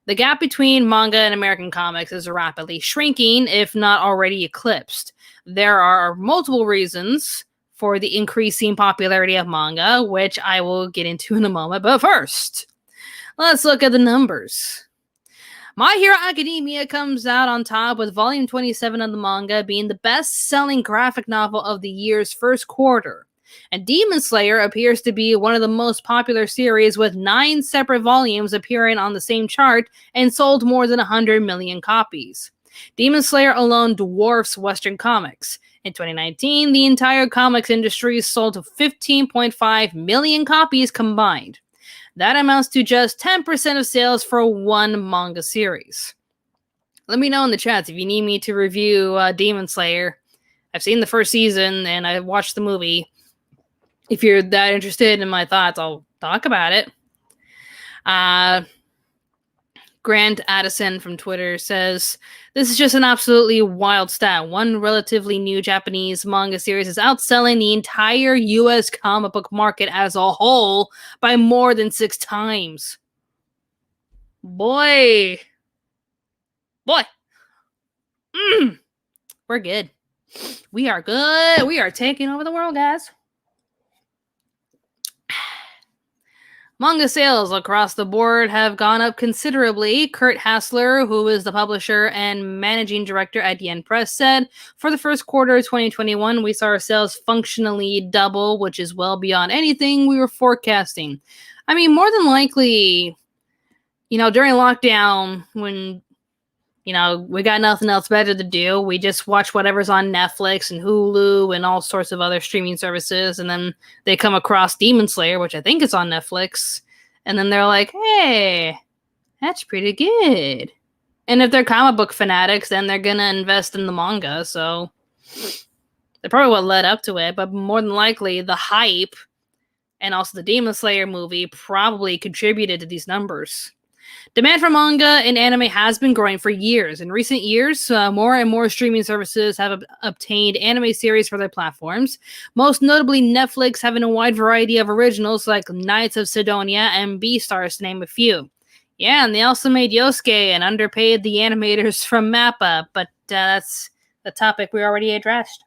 The gap between manga and American comics is rapidly shrinking, if not already eclipsed. There are multiple reasons for the increasing popularity of manga, which I will get into in a moment. But first, let's look at the numbers. My Hero Academia comes out on top, with volume 27 of the manga being the best-selling graphic novel of the year's first quarter. And Demon Slayer appears to be one of the most popular series, with 9 separate volumes appearing on the same chart and sold more than 100 million copies. Demon Slayer alone dwarfs Western comics. In 2019, the entire comics industry sold 15.5 million copies combined. That amounts to just 10% of sales for one manga series. Let me know in the chats if you need me to review Demon Slayer. I've seen the first season and I watched the movie. If you're that interested in my thoughts, I'll talk about it. Grant Addison from Twitter says, this is just an absolutely wild stat. One relatively new Japanese manga series is outselling the entire US comic book market as a whole by more than 6 times. Boy. We're good. We are good. We are taking over the world, guys. Manga sales across the board have gone up considerably. Kurt Hassler, who is the publisher and managing director at Yen Press, said, for the first quarter of 2021, we saw our sales functionally double, which is well beyond anything we were forecasting. I mean, more than likely, during lockdown, when we got nothing else better to do, we just watch whatever's on Netflix and Hulu and all sorts of other streaming services, and then they come across Demon Slayer, which I think is on Netflix, and then they're like, hey, that's pretty good. And if they're comic book fanatics, then they're gonna invest in the manga, so they probably what led up to it, but more than likely the hype and also the Demon Slayer movie probably contributed to these numbers. Demand for manga and anime has been growing for years. In recent years, more and more streaming services have obtained anime series for their platforms, most notably Netflix having a wide variety of originals like Knights of Sidonia and Beastars, to name a few. Yeah, and they also made Yosuke and underpaid the animators from MAPPA, but that's the topic we already addressed.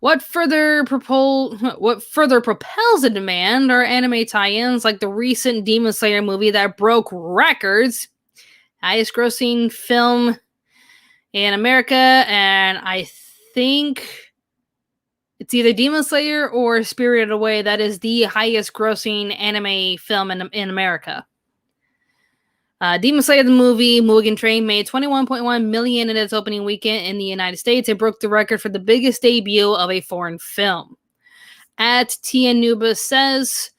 What further propels the demand are anime tie-ins like the recent Demon Slayer movie that broke records. Highest grossing film in America, and I think it's either Demon Slayer or Spirited Away that is the highest grossing anime film in America. Demon Slayer the movie, Mugen Train, made $21.1 million in its opening weekend in the United States. It broke the record for the biggest debut of a foreign film. At Tianubis says,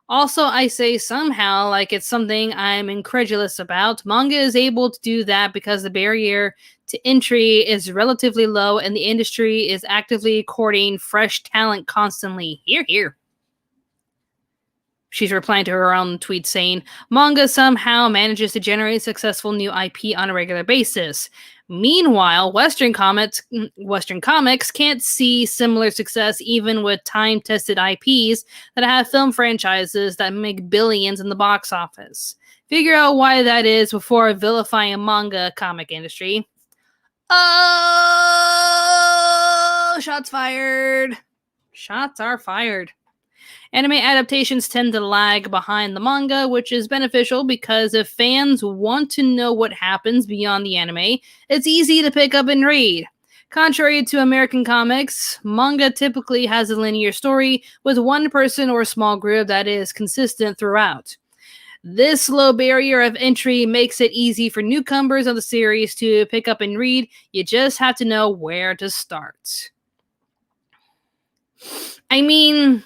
also I say somehow like it's something I'm incredulous about. Manga is able to do that because the barrier to entry is relatively low and the industry is actively courting fresh talent constantly. Hear, hear. She's replying to her own tweet saying, manga somehow manages to generate successful new IP on a regular basis. Meanwhile, Western comics can't see similar success even with time-tested IPs that have film franchises that make billions in the box office. Figure out why that is before vilifying manga comic industry. Oh, shots fired. Shots are fired. Anime adaptations tend to lag behind the manga, which is beneficial because if fans want to know what happens beyond the anime, it's easy to pick up and read. Contrary to American comics, manga typically has a linear story with one person or a small group that is consistent throughout. This low barrier of entry makes it easy for newcomers of the series to pick up and read. You just have to know where to start. I mean,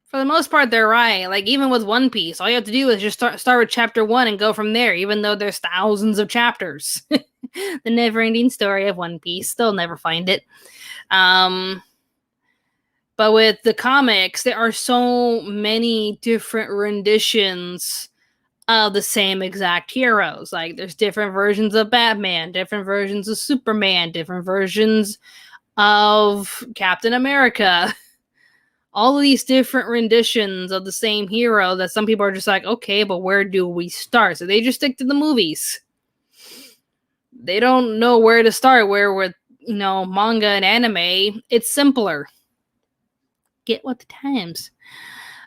for the most part, they're right. Like, even with One Piece, all you have to do is just start with chapter 1 and go from there, even though there's thousands of chapters. The never-ending story of One Piece. They'll never find it. But with the comics, there are so many different renditions of the same exact heroes. Like, there's different versions of Batman, different versions of Superman, different versions of Captain America. All of these different renditions of the same hero that some people are just like, okay, but where do we start? So they just stick to the movies. They don't know where to start, where with, manga and anime, it's simpler. Get with the times.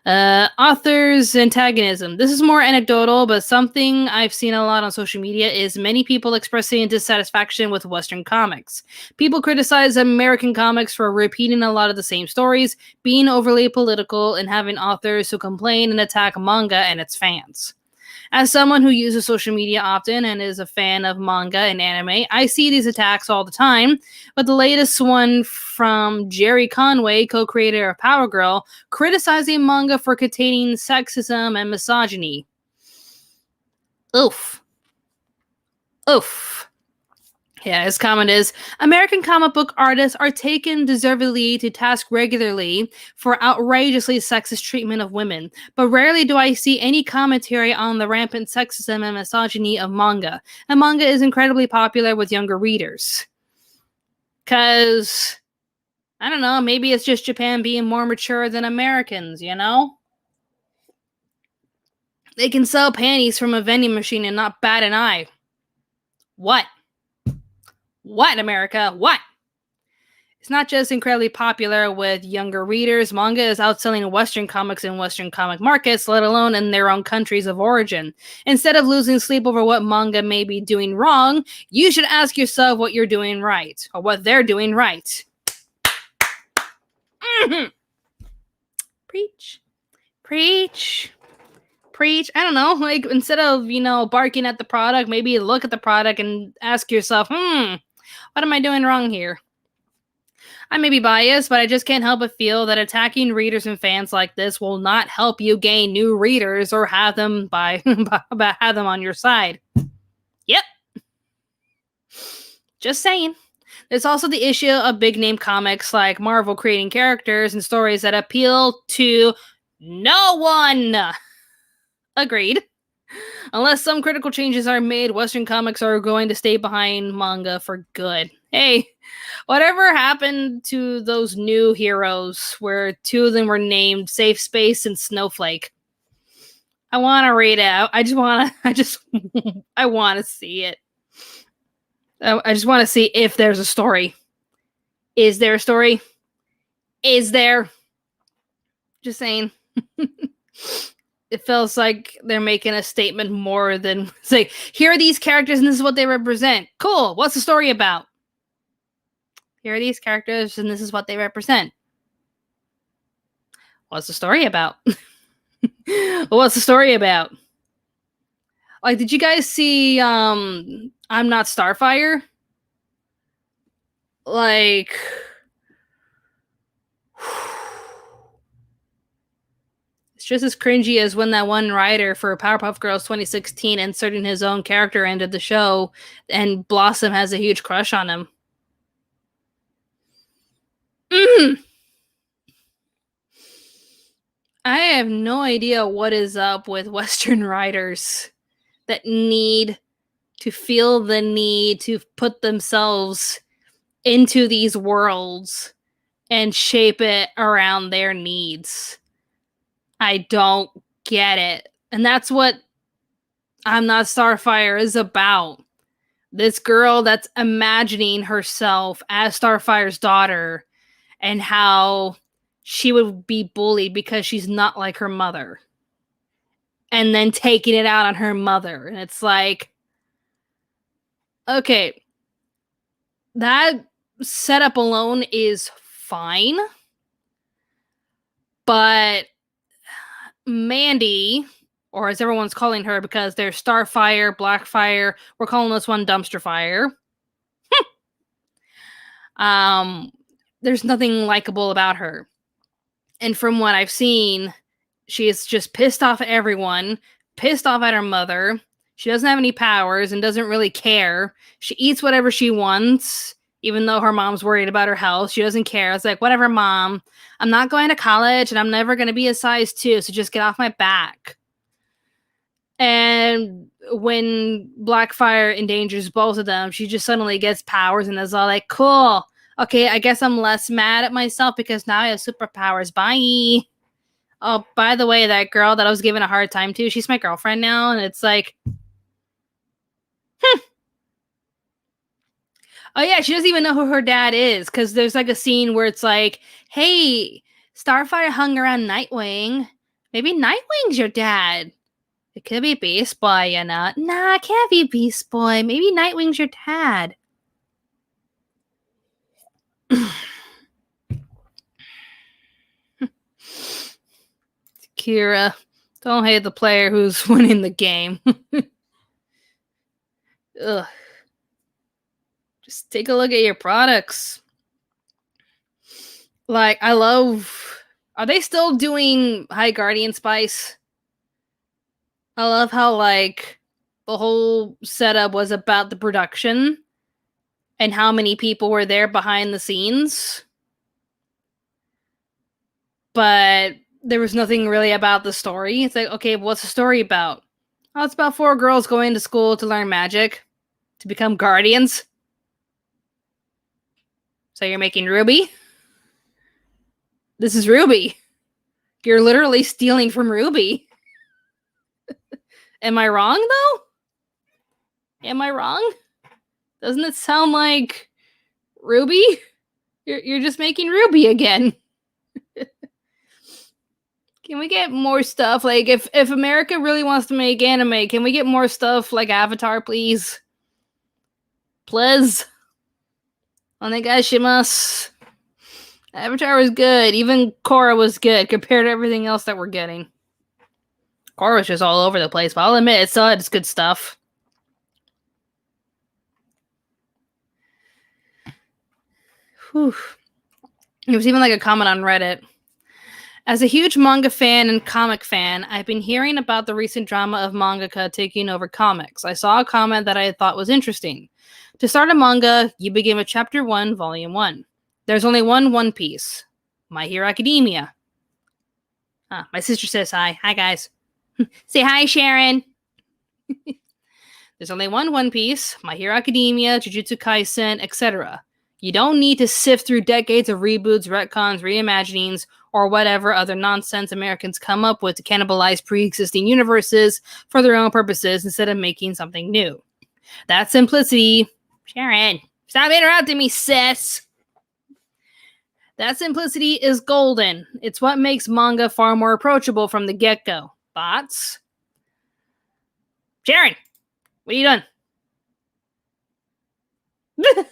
Authors' antagonism. This is more anecdotal, but something I've seen a lot on social media is many people expressing dissatisfaction with Western comics. People criticize American comics for repeating a lot of the same stories, being overly political, and having authors who complain and attack manga and its fans. As someone who uses social media often and is a fan of manga and anime, I see these attacks all the time, but the latest one from Jerry Conway, co-creator of Power Girl, criticizing manga for containing sexism and misogyny. Oof. Oof. Yeah, his comment is, American comic book artists are taken deservedly to task regularly for outrageously sexist treatment of women, but rarely do I see any commentary on the rampant sexism and misogyny of manga. And manga is incredibly popular with younger readers. Because, I don't know, maybe it's just Japan being more mature than Americans, They can sell panties from a vending machine and not bat an eye. What? What, America? What? It's not just incredibly popular with younger readers. Manga is outselling Western comics in Western comic markets, let alone in their own countries of origin. Instead of losing sleep over what manga may be doing wrong, you should ask yourself what you're doing right, or what they're doing right. Mm-hmm. Preach. Preach. Preach. I don't know. Like, instead of, barking at the product, maybe look at the product and ask yourself, what am I doing wrong here? I may be biased, but I just can't help but feel that attacking readers and fans like this will not help you gain new readers or have them have them on your side. Yep. Just saying. There's also the issue of big name comics like Marvel creating characters and stories that appeal to no one. Agreed. Unless some critical changes are made, Western comics are going to stay behind manga for good. Hey, whatever happened to those new heroes where 2 of them were named Safe Space and Snowflake? I want to read it. I want to see it. I just want to see if there's a story. Is there a story? Is there? Just saying. It feels like they're making a statement more than say, here are these characters and this is what they represent. Cool. What's the story about? Here are these characters and this is what they represent. What's the story about? What's the story about? Like, did you guys see I'm Not Starfire? Like, it's just as cringy as when that one writer for Powerpuff Girls 2016 inserted his own character into the show and Blossom has a huge crush on him. I have no idea what is up with Western writers that need to feel the need to put themselves into these worlds and shape it around their needs. I don't get it. And that's what I'm Not Starfire is about. This girl that's imagining herself as Starfire's daughter and how she would be bullied because she's not like her mother. And then taking it out on her mother. And it's like, okay, that setup alone is fine. But Mandy, or as everyone's calling her because there's Starfire, Blackfire, we're calling this one Dumpster Fire. There's nothing likable about her. And from what I've seen, she is just pissed off at everyone, pissed off at her mother. She doesn't have any powers and doesn't really care. She eats whatever she wants, even though her mom's worried about her health. She doesn't care. It's like, whatever, mom. I'm not going to college and I'm never going to be a size 2, so just get off my back. And when Blackfire endangers both of them, she just suddenly gets powers and is all like, cool. Okay, I guess I'm less mad at myself because now I have superpowers. Bye. Oh, by the way, that girl that I was giving a hard time to, she's my girlfriend now. And it's like, oh yeah, she doesn't even know who her dad is. Because there's like a scene where it's like, hey, Starfire hung around Nightwing. Maybe Nightwing's your dad. It could be Beast Boy, you know. Nah, it can't be Beast Boy. Maybe Nightwing's your dad. Kira, don't hate the player who's winning the game. Ugh. Just take a look at your products. Like, I love... Are they still doing High Guardian Spice? I love how, like, the whole setup was about the production and how many people were there behind the scenes. But there was nothing really about the story. It's like, okay, what's the story about? Oh, it's about 4 girls going to school to learn magic, to become guardians. So you're making Ruby? This is Ruby. You're literally stealing from Ruby. Am I wrong, though? Am I wrong? Doesn't it sound like Ruby? You're just making Ruby again. Can we get more stuff? Like, if America really wants to make anime, can we get more stuff like Avatar, please? Please. Onegaishimasu. Avatar was good. Even Korra was good compared to everything else that we're getting. Korra was just all over the place, but I'll admit it still had its good stuff. Whew. There was even like a comment on Reddit. As a huge manga fan and comic fan, I've been hearing about the recent drama of mangaka taking over comics. I saw a comment that I thought was interesting. To start a manga, you begin with Chapter 1, Volume 1. There's only One Piece. My Hero Academia. My sister says hi. Hi, guys. Say hi, Sharon. There's only One Piece, My Hero Academia, Jujutsu Kaisen, etc. You don't need to sift through decades of reboots, retcons, reimaginings, or whatever other nonsense Americans come up with to cannibalize pre-existing universes for their own purposes instead of making something new. That simplicity... Sharon, stop interrupting me, sis! That simplicity is golden. It's what makes manga far more approachable from the get-go. Thoughts? Sharon, what are you doing?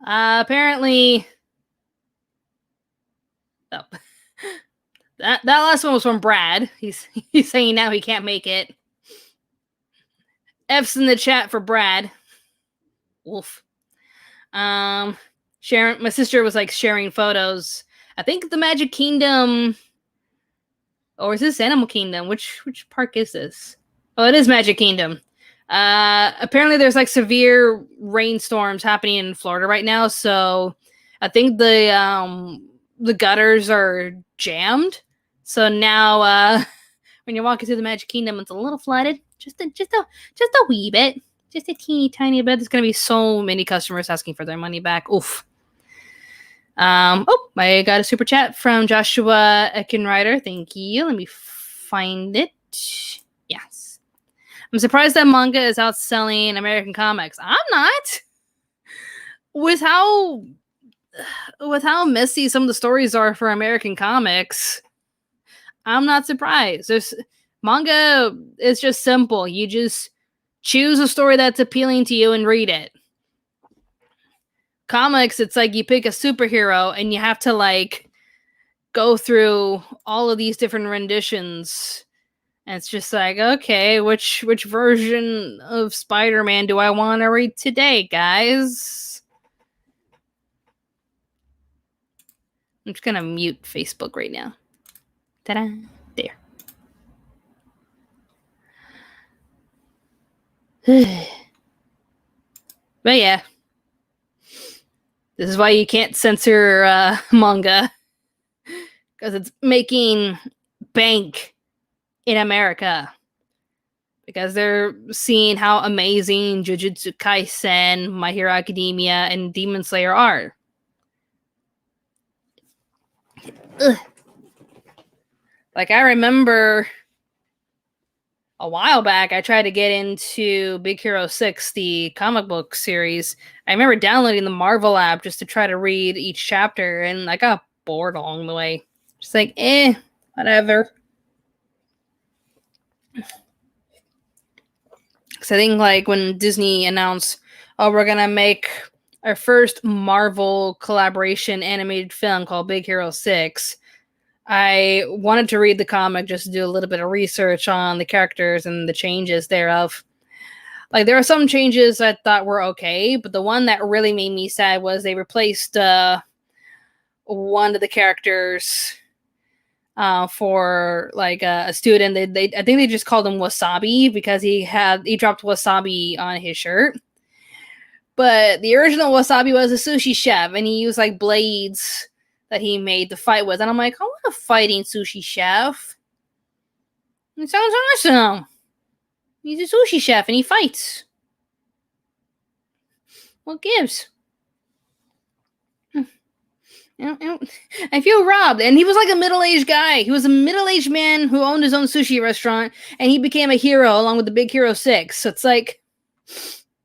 Apparently... Oh. That last one was from Brad. He's saying now he can't make it. F's in the chat for Brad. Wolf. Sharon, my sister was like sharing photos. I think the Magic Kingdom, or is this Animal Kingdom? Which park is this? Oh, it is Magic Kingdom. Apparently there's like severe rainstorms happening in Florida right now, so I think the gutters are jammed. So now when you're walking through the Magic Kingdom, it's a little flooded. Just a wee bit. Just a teeny tiny bit. There's gonna be so many customers asking for their money back. Oof. I got a super chat from Joshua Eckenrider. Thank you. Let me find it. Yes. I'm surprised that manga is outselling American comics. I'm not. with how messy some of the stories are for American comics, I'm not surprised. Manga is just simple. You just choose a story that's appealing to you and read it. Comics, it's like you pick a superhero and you have to like go through all of these different renditions. And it's just like, okay, which version of Spider-Man do I want to read today, guys? I'm just gonna mute Facebook right now. Ta-da! There. But yeah, this is why you can't censor manga, because it's making bank in America. Because they're seeing how amazing Jujutsu Kaisen, My Hero Academia, and Demon Slayer are. Ugh. Like, I remember a while back, I tried to get into Big Hero 6, the comic book series. I remember downloading the Marvel app just to try to read each chapter, and I got bored along the way. Just like, whatever. Because I think, like, when Disney announced, oh, we're going to make our first Marvel collaboration animated film called Big Hero 6, I wanted to read the comic just to do a little bit of research on the characters and the changes thereof. Like, there are some changes I thought were okay, but the one that really made me sad was they replaced one of the characters for like a student. They I think they just called him Wasabi because he dropped wasabi on his shirt. But the original Wasabi was a sushi chef, and he used like blades that he made to fight with. And I'm like, I want a fighting sushi chef. It sounds awesome. He's a sushi chef and he fights. What gives? I feel robbed. And he was like a middle-aged guy. He was a middle-aged man who owned his own sushi restaurant, and he became a hero along with the Big Hero 6. So it's like,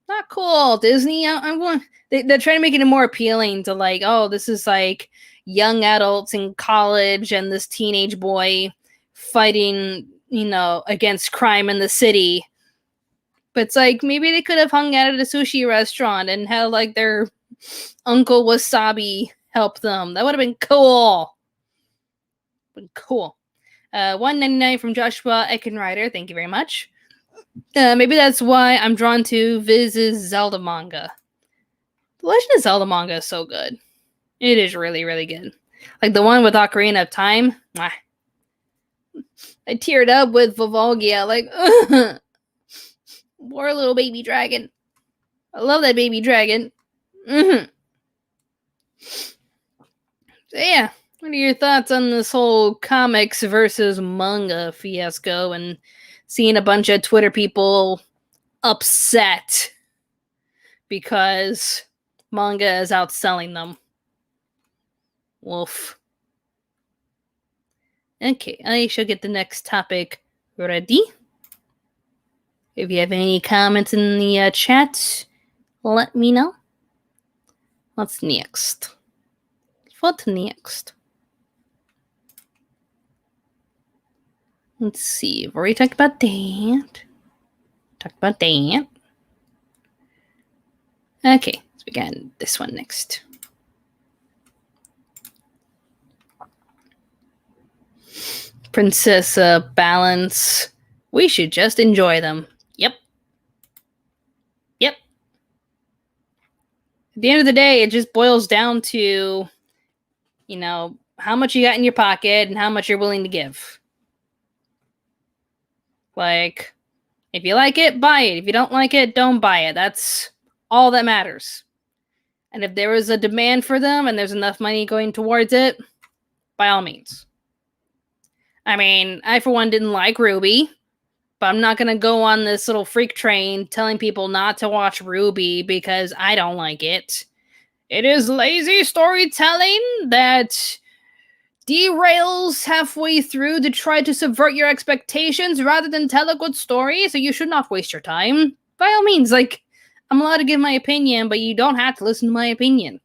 not cool, Disney. They're trying to make it more appealing to like, oh, this is like young adults in college and this teenage boy fighting, against crime in the city. But it's like, maybe they could have hung out at a sushi restaurant and had like their Uncle Wasabi help them. That would have been cool. $1.99 from Joshua Eckenrider. Thank you very much. Maybe that's why I'm drawn to Viz's Zelda manga. The Legend of Zelda manga is so good. It is really, really good. Like the one with Ocarina of Time. I teared up with Volvagia. Like, poor little baby dragon. I love that baby dragon. So yeah, what are your thoughts on this whole comics versus manga fiasco and seeing a bunch of Twitter people upset because manga is outselling them? Wolf. Okay, I shall get the next topic ready. If you have any comments in the chat, let me know. What's next? What next? Let's see. We've already talked about that. Okay, so we got this one next. Princessa balance. We should just enjoy them. Yep. At the end of the day, it just boils down to, how much you got in your pocket and how much you're willing to give. Like, if you like it, buy it. If you don't like it, don't buy it. That's all that matters. And if there is a demand for them and there's enough money going towards it, by all means. I mean, I for one didn't like Ruby, but I'm not going to go on this little freak train telling people not to watch Ruby because I don't like it. It is lazy storytelling that derails halfway through to try to subvert your expectations rather than tell a good story, so you should not waste your time. By all means, like, I'm allowed to give my opinion, but you don't have to listen to my opinion.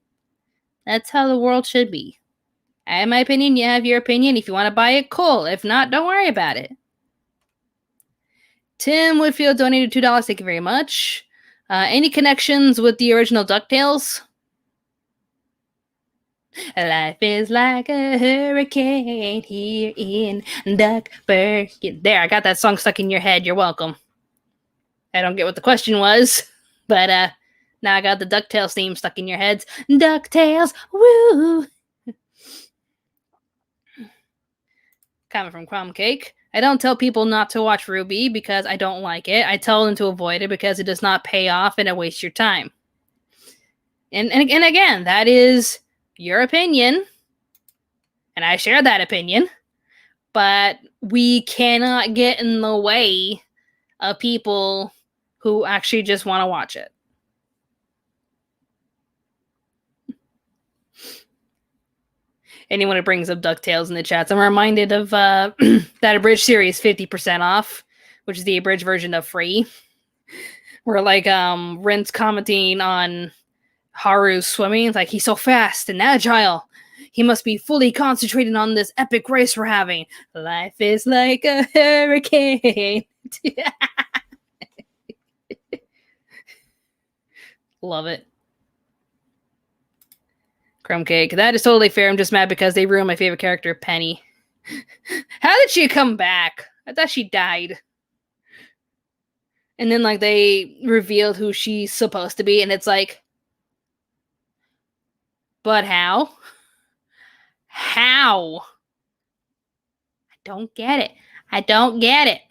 That's how the world should be. I have my opinion, you have your opinion. If you want to buy it, cool. If not, don't worry about it. Tim Woodfield donated $2. Thank you very much. Any connections with the original Ducktales? Life is like a hurricane here in Duckburg. There, I got that song stuck in your head. You're welcome. I don't get what the question was, but now I got the DuckTales theme stuck in your heads. DuckTales, woo! Comment from Crumb Cake. I don't tell people not to watch RWBY because I don't like it. I tell them to avoid it because it does not pay off and it wastes your time. And again, that is your opinion, and I share that opinion, but we cannot get in the way of people who actually just want to watch it. Anyone who brings up DuckTales in the chats, I'm reminded of that abridged series, 50% off, which is the abridged version of Free, where like Ren's commenting on Haru's swimming. It's like, he's so fast and agile. He must be fully concentrated on this epic race we're having. Life is like a hurricane. Love it. Crumb Cake. That is totally fair. I'm just mad because they ruined my favorite character, Penny. How did she come back? I thought she died. And then like they revealed who she's supposed to be, and it's like, but how? How? I don't get it. I don't get it.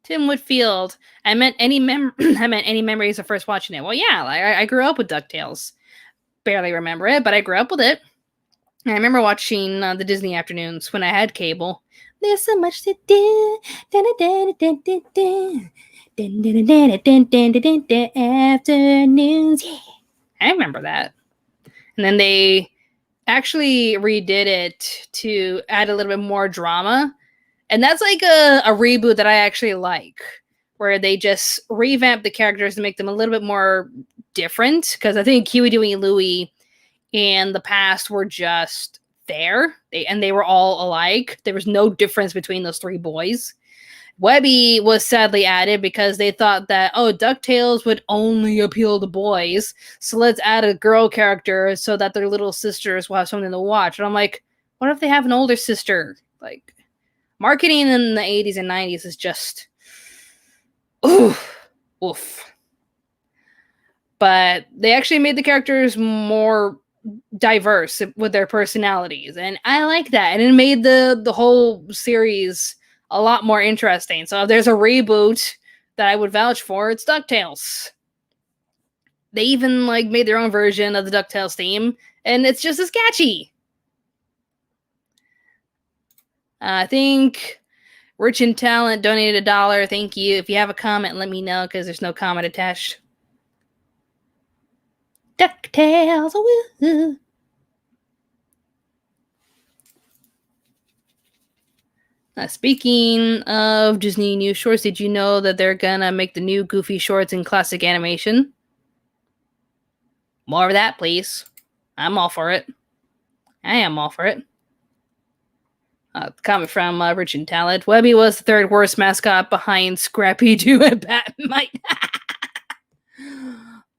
Tim Whitfield. I meant any memories of first watching it. Well, yeah, like, I grew up with DuckTales. Barely remember it, but I grew up with it. I remember watching the Disney afternoons when I had cable. There's so much to do. Afternoons. Yeah. I remember that. And then they actually redid it to add a little bit more drama. And that's like a reboot that I actually like, where they just revamp the characters to make them a little bit more different. Because I think Huey, Dewey, and Louie in the past were just there. They were all alike. There was no difference between those three boys. Webby was sadly added because they thought that, DuckTales would only appeal to boys, so let's add a girl character so that their little sisters will have something to watch. And I'm like, what if they have an older sister? Like, marketing in the 80s and 90s is just, oof. But they actually made the characters more diverse with their personalities, and I like that. And it made the whole series a lot more interesting. So if there's a reboot that I would vouch for, it's DuckTales. They even like made their own version of the DuckTales theme, and it's just as catchy. I think Rich in Talent donated $1. Thank you. If you have a comment, let me know, because there's no comment attached. DuckTales, woo! Speaking of Disney new shorts, did you know that they're gonna make the new Goofy shorts in classic animation? More of that, please. I'm all for it. I am all for it. Comment from Rich and Talent. Webby was the third worst mascot behind Scrappy-Doo and Batmite.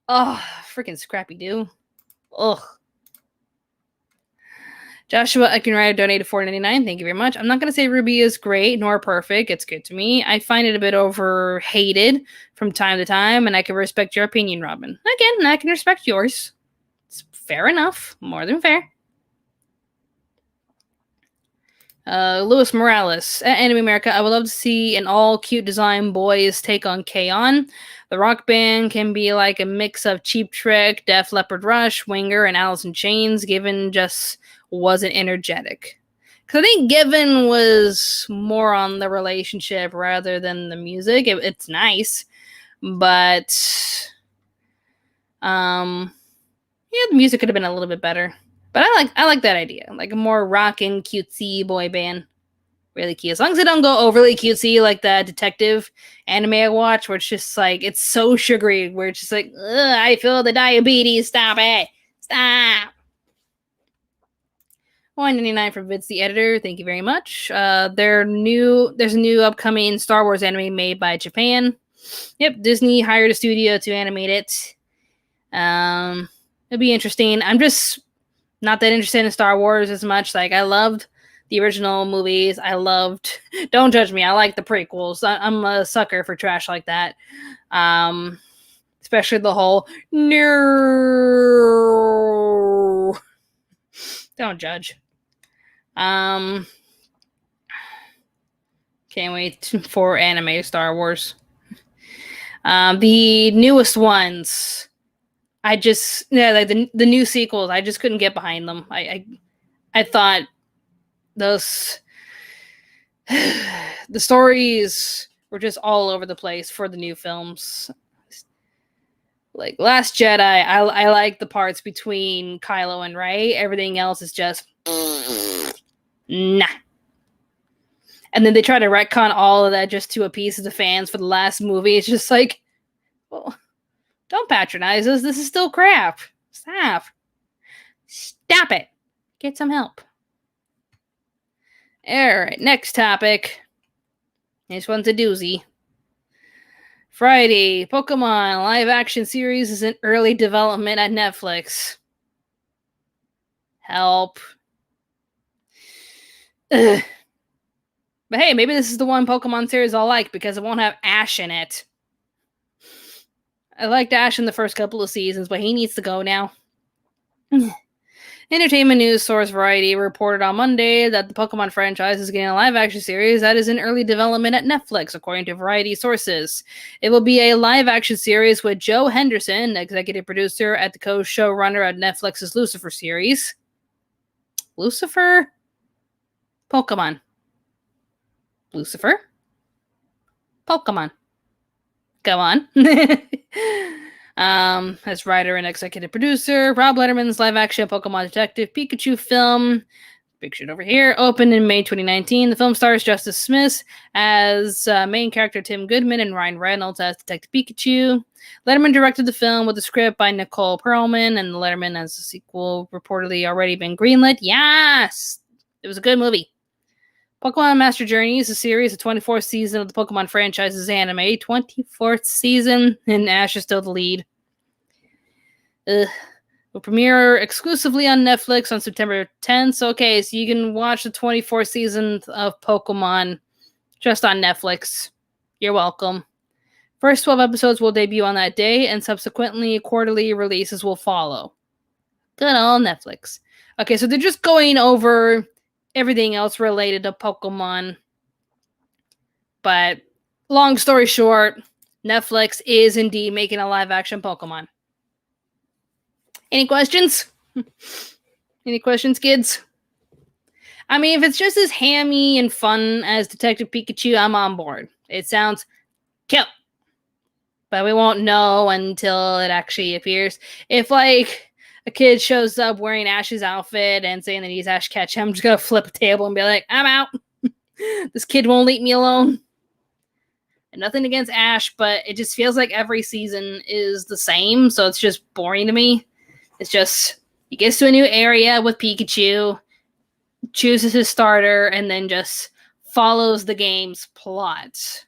Oh, freaking Scrappy-Doo. Ugh. Joshua Eckenrider donated $4.99. Thank you very much. I'm not going to say RWBY is great nor perfect. It's good to me. I find it a bit overhated from time to time, and I can respect your opinion, Robin. Again, I can respect yours. It's fair enough. More than fair. Luis Morales. At Anime America, I would love to see an all-cute design boys take on K-On! The rock band can be like a mix of Cheap Trick, Def Leppard Rush, Winger, and Alice in Chains. Given just wasn't energetic. Because I think Given was more on the relationship rather than the music. It's nice. But the music could have been a little bit better. But I like that idea. Like a more rockin', cutesy boy band. really cute. As long as they don't go overly cutesy like the detective anime I watch, where it's just like, it's so sugary, where it's just like, I feel the diabetes. Stop it. Stop. $1.99 from Vince the editor. Thank you very much. There's a new upcoming Star Wars anime made by Japan. Yep, Disney hired a studio to animate it. It'll be interesting. I'm just not that interested in Star Wars as much. Like, I loved the original movies. Don't judge me, I like the prequels. I'm a sucker for trash like that. Especially the whole no. Don't judge. Can't wait for anime Star Wars. The newest ones, like the new sequels, I just couldn't get behind them. I thought those the stories were just all over the place for the new films. Like Last Jedi, I like the parts between Kylo and Rey. Everything else is just nah. And then they try to retcon all of that just to appease the fans for the last movie. It's just like, well, don't patronize us. This is still crap. Stop it. Get some help. Alright, next topic. This one's a doozy. Friday, Pokemon live action series is in early development at Netflix. Help. Ugh. But hey, maybe this is the one Pokemon series I'll like because it won't have Ash in it. I liked Ash in the first couple of seasons, but he needs to go now. Entertainment news source Variety reported on Monday that the Pokemon franchise is getting a live-action series that is in early development at Netflix, according to Variety sources. It will be a live-action series with Joe Henderson, executive producer at the co-showrunner at Netflix's Lucifer series. Lucifer? Pokemon. Lucifer? Pokemon. Go on. As writer and executive producer, Rob Letterman's live-action Pokemon Detective Pikachu film, pictured over here, opened in May 2019. The film stars Justice Smith as main character Tim Goodman and Ryan Reynolds as Detective Pikachu. Letterman directed the film with a script by Nicole Perlman, and Letterman has a sequel reportedly already been greenlit. Yes! It was a good movie. Pokemon Master Journey is a series, the 24th season of the Pokemon franchise's anime. 24th season, and Ash is still the lead. Will premiere exclusively on Netflix on September 10th. Okay, so you can watch the 24th season of Pokemon just on Netflix. You're welcome. First 12 episodes will debut on that day, and subsequently quarterly releases will follow. Good old Netflix. Okay, so they're just going over everything else related to Pokemon. But long story short, Netflix is indeed making a live-action Pokemon. Any questions? Any questions, kids? I mean, if it's just as hammy and fun as Detective Pikachu, I'm on board. It sounds cute. But we won't know until it actually appears. If, like, a kid shows up wearing Ash's outfit and saying that he's Ash Ketchum, I'm just going to flip a table and be like, I'm out. This kid won't leave me alone. And nothing against Ash, but it just feels like every season is the same, so it's just boring to me. It's just, he gets to a new area with Pikachu, chooses his starter, and then just follows the game's plot.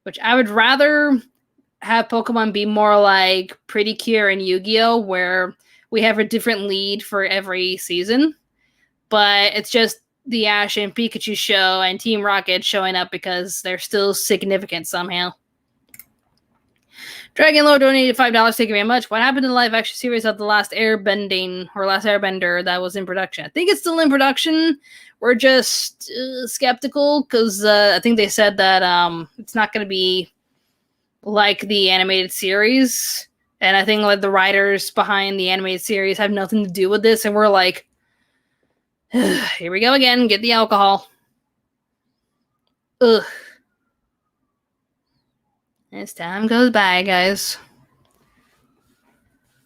Which I would rather have Pokemon be more like Pretty Cure and Yu-Gi-Oh! Where we have a different lead for every season. But it's just the Ash and Pikachu show and Team Rocket showing up because they're still significant somehow. Dragon Lord donated $5. Thank you very much. What happened to the live action series of the Last Airbender that was in production? I think it's still in production. We're just skeptical because I think they said that it's not going to be like the animated series. And I think like the writers behind the animated series have nothing to do with this. And we're like, here we go again. Get the alcohol. Ugh. As time goes by, guys.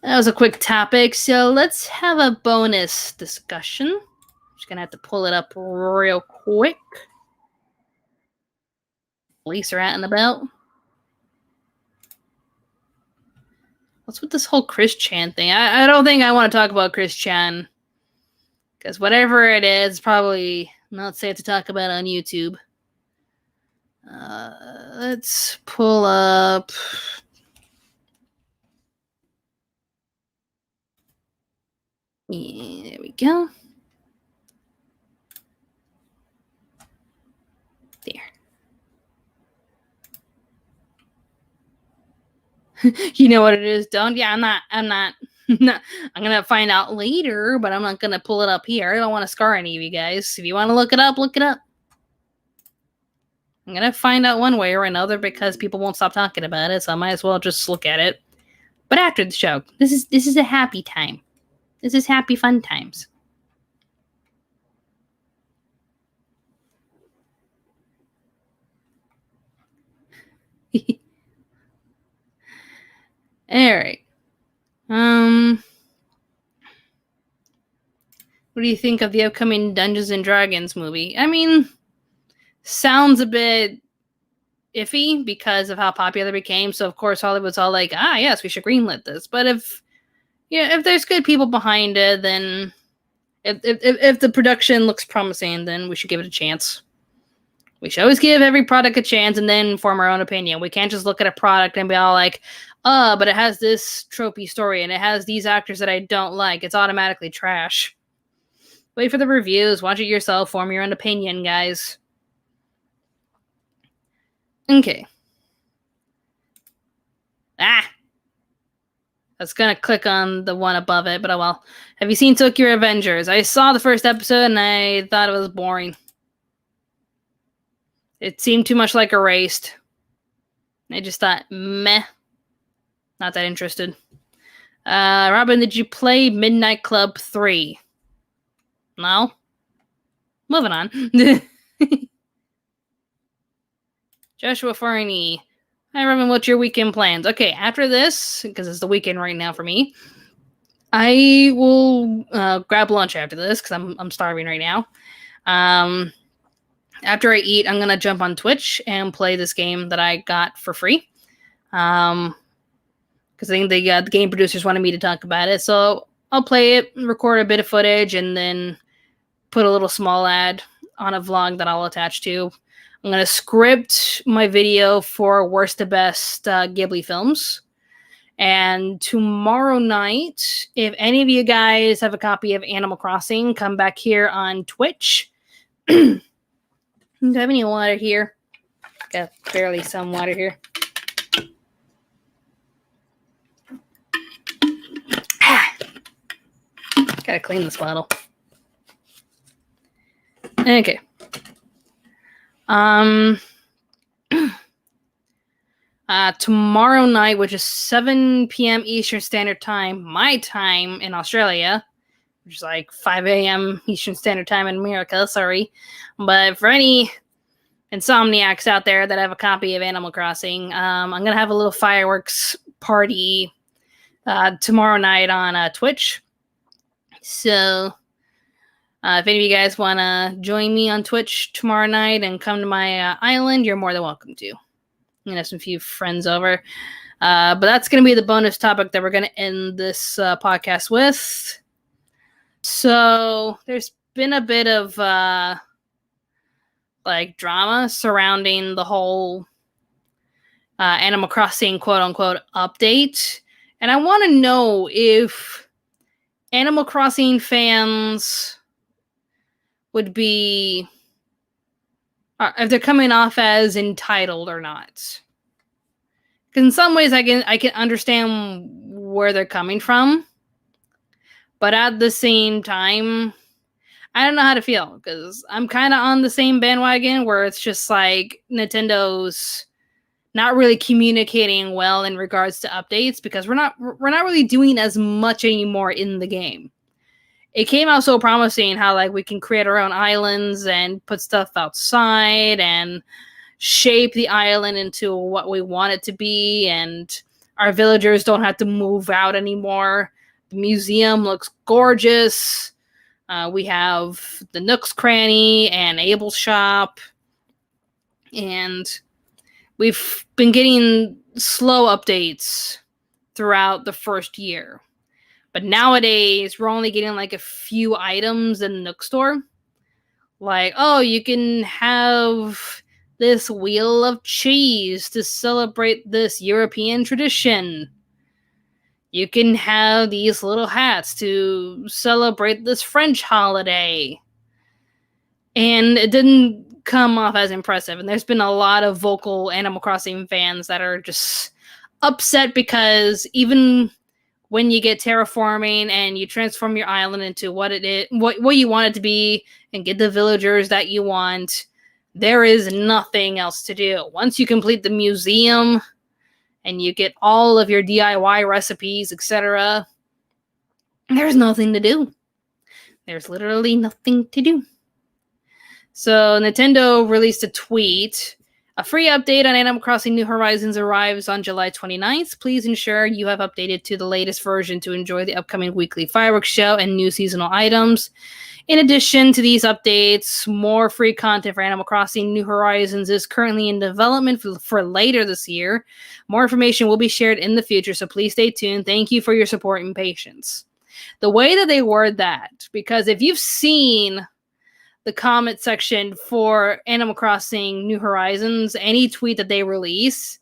That was a quick topic, so let's have a bonus discussion. Just Just gonna have to pull it up real quick. Police are out and about. What's with this whole Chris Chan thing? I don't think I want to talk about Chris Chan. Because whatever it is, probably not safe to talk about on YouTube. Let's pull up... Yeah, there we go. There. You know what it is, don't? Yeah, I'm not. I'm gonna find out later, but I'm not gonna pull it up here. I don't want to scar any of you guys. If you want to look it up, look it up. I'm gonna find out one way or another because people won't stop talking about it, so I might as well just look at it. But after the show, this is a happy time. This is happy fun times. Alright. What do you think of the upcoming Dungeons and Dragons movie? I mean, sounds a bit iffy because of how popular it became. So of course Hollywood's all like, yes, we should greenlit this. But if there's good people behind it, then if the production looks promising, then we should give it a chance. We should always give every product a chance and then form our own opinion. We can't just look at a product and be all like, but it has this tropey story and it has these actors that I don't like. It's automatically trash. Wait for the reviews. Watch it yourself. Form your own opinion, guys. Okay. I was gonna click on the one above it, but oh well. Have you seen Tokyo Revengers? I saw the first episode and I thought it was boring. It seemed too much like Erased. I just thought, meh. Not that interested. Robin, did you play Midnight Club 3? No? Moving on. Joshua Farney. Hi, Robin, what's your weekend plans? Okay, after this, because it's the weekend right now for me, I will grab lunch after this, because I'm starving right now. After I eat, I'm going to jump on Twitch and play this game that I got for free. Because I think the game producers wanted me to talk about it. So I'll play it, record a bit of footage, and then put a little small ad on a vlog that I'll attach to. I'm going to script my video for worst to best Ghibli films. And tomorrow night, if any of you guys have a copy of Animal Crossing, come back here on Twitch. Do I have any water here? Got barely some water here. Gotta clean this bottle. Okay. Tomorrow night, which is 7 p.m. Eastern Standard Time, my time in Australia, which is like 5 a.m. Eastern Standard Time in America, sorry. But for any insomniacs out there that have a copy of Animal Crossing, I'm going to have a little fireworks party tomorrow night on Twitch. So if any of you guys want to join me on Twitch tomorrow night and come to my island, you're more than welcome to. I'm going to have some few friends over. But that's going to be the bonus topic that we're going to end this podcast with. So there's been a bit of drama surrounding the whole Animal Crossing quote-unquote update. And I want to know if Animal Crossing fans would be... if they're coming off as entitled or not. Because in some ways I can understand where they're coming from. But at the same time, I don't know how to feel. Because I'm kind of on the same bandwagon where it's just like Nintendo's not really communicating well in regards to updates. Because we're not really doing as much anymore in the game. It came out so promising how like we can create our own islands and put stuff outside and shape the island into what we want it to be, and our villagers don't have to move out anymore. The museum looks gorgeous. We have the Nook's Cranny and Abel's Shop, and we've been getting slow updates throughout the first year. But nowadays, we're only getting like a few items in the Nook store. Like, oh, you can have this wheel of cheese to celebrate this European tradition. You can have these little hats to celebrate this French holiday. And it didn't come off as impressive. And there's been a lot of vocal Animal Crossing fans that are just upset because even when you get terraforming and you transform your island into what it is, what you want it to be, and get the villagers that you want, there is nothing else to do. Once you complete the museum and you get all of your DIY recipes, etc., there's nothing to do. There's literally nothing to do. So Nintendo released a tweet. A free update on Animal Crossing New Horizons arrives on July 29th. Please ensure you have updated to the latest version to enjoy the upcoming weekly fireworks show and new seasonal items. In addition to these updates, more free content for Animal Crossing New Horizons is currently in development for later this year. More information will be shared in the future, so please stay tuned. Thank you for your support and patience. The way that they word that, because if you've seen the comment section for Animal Crossing New Horizons, any tweet that they release,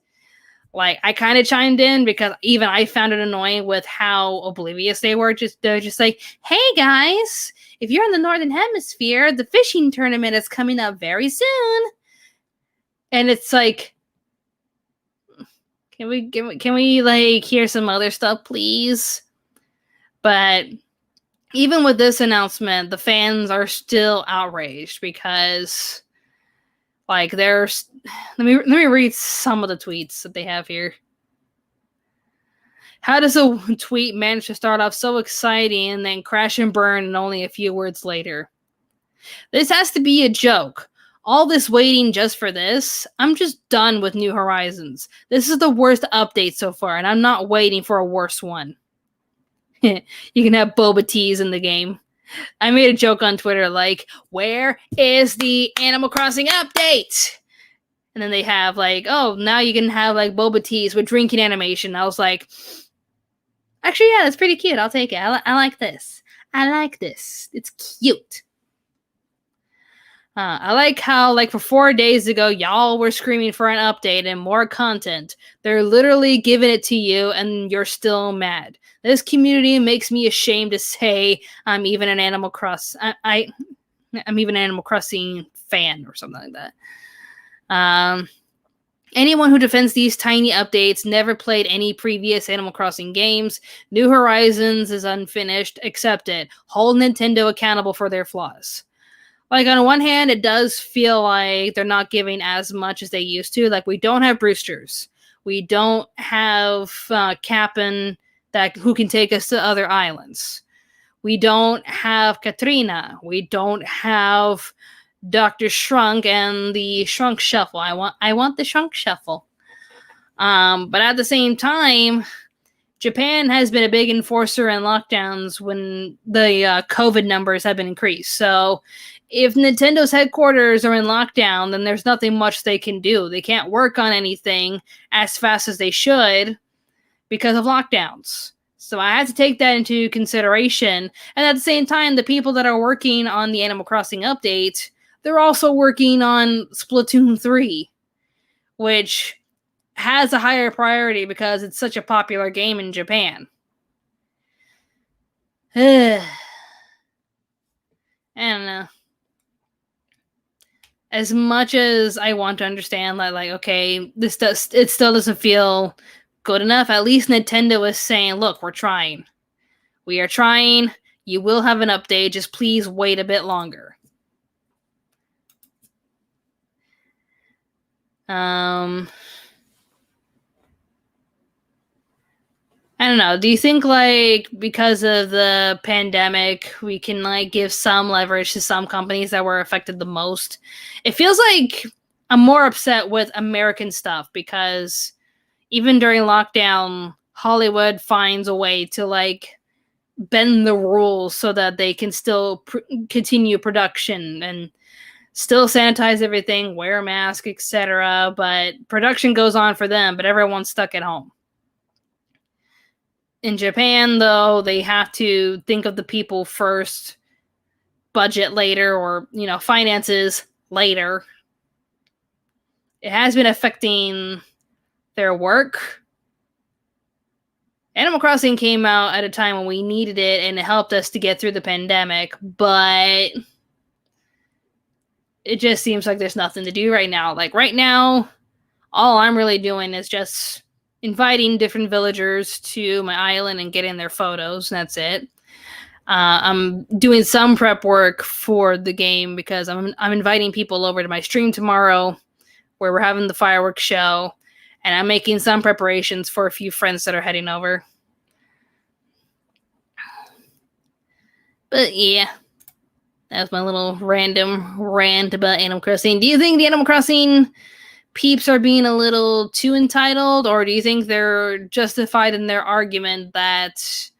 like, I kind of chimed in because even I found it annoying with how oblivious they were. They're just like, hey guys, if you're in the Northern Hemisphere, the fishing tournament is coming up very soon. And it's like, can we like hear some other stuff, please? But even with this announcement, the fans are still outraged because, like, there's... Let me read some of the tweets that they have here. How does a tweet manage to start off so exciting and then crash and burn in only a few words later? This has to be a joke. All this waiting just for this? I'm just done with New Horizons. This is the worst update so far, and I'm not waiting for a worse one. You can have boba teas in the game. I made a joke on Twitter like, where is the Animal Crossing update? And then they have like, oh, now you can have like boba teas with drinking animation. I was like, actually, yeah, that's pretty cute. I'll take it. I like this. I like this. It's cute. I like how, like, for 4 days ago, y'all were screaming for an update and more content. They're literally giving it to you, and you're still mad. This community makes me ashamed to say I'm even an Animal Crossing. I'm even an Animal Crossing fan or something like that. Anyone who defends these tiny updates never played any previous Animal Crossing games. New Horizons is unfinished. Accept it. Hold Nintendo accountable for their flaws. Like, on one hand, it does feel like they're not giving as much as they used to. Like, we don't have Brewsters. We don't have Cap'n who can take us to other islands. We don't have Katrina. We don't have Dr. Shrunk and the Shrunk Shuffle. I want the Shrunk Shuffle. But at the same time, Japan has been a big enforcer in lockdowns when the COVID numbers have been increased. So if Nintendo's headquarters are in lockdown, then there's nothing much they can do. They can't work on anything as fast as they should because of lockdowns. So I had to take that into consideration. And at the same time, the people that are working on the Animal Crossing update, they're also working on Splatoon 3, which has a higher priority because it's such a popular game in Japan. I don't know. As much as I want to understand that, like, okay, it still doesn't feel good enough. At least Nintendo is saying, look, we're trying. We are trying. You will have an update. Just please wait a bit longer. I don't know. Do you think, like, because of the pandemic, we can, like, give some leverage to some companies that were affected the most? It feels like I'm more upset with American stuff because even during lockdown, Hollywood finds a way to, like, bend the rules so that they can still continue production and still sanitize everything, wear a mask, etc. But production goes on for them, but everyone's stuck at home. In Japan, though, they have to think of the people first, budget later, or, finances later. It has been affecting their work. Animal Crossing came out at a time when we needed it, and it helped us to get through the pandemic, but it just seems like there's nothing to do right now. Like, right now, all I'm really doing is just inviting different villagers to my island and getting their photos, and that's it. I'm doing some prep work for the game because I'm inviting people over to my stream tomorrow where we're having the fireworks show, and I'm making some preparations for a few friends that are heading over. But yeah, that was my little random rant about Animal Crossing. Do you think the Animal Crossing peeps are being a little too entitled, or do you think they're justified in their argument that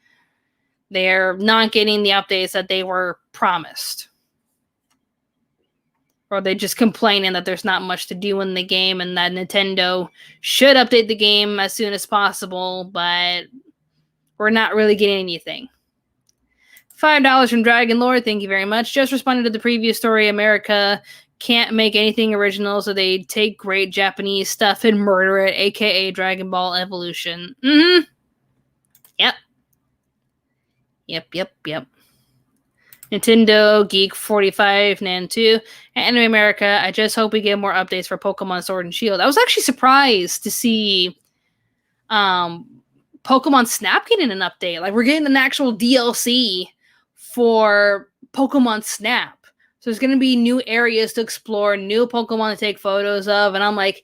they're not getting the updates that they were promised? Or are they just complaining that there's not much to do in the game and that Nintendo should update the game as soon as possible, but we're not really getting anything? $5 from Dragon Lord, thank you very much. Just responded to the previous story. America can't make anything original, so they take great Japanese stuff and murder it, aka Dragon Ball Evolution. Yep. Nintendo Geek 45 Nan2, Anime America. I just hope we get more updates for Pokemon Sword and Shield. I was actually surprised to see Pokemon Snap getting an update. Like, we're getting an actual DLC for Pokemon Snap. So there's going to be new areas to explore, new Pokemon to take photos of, and I'm like,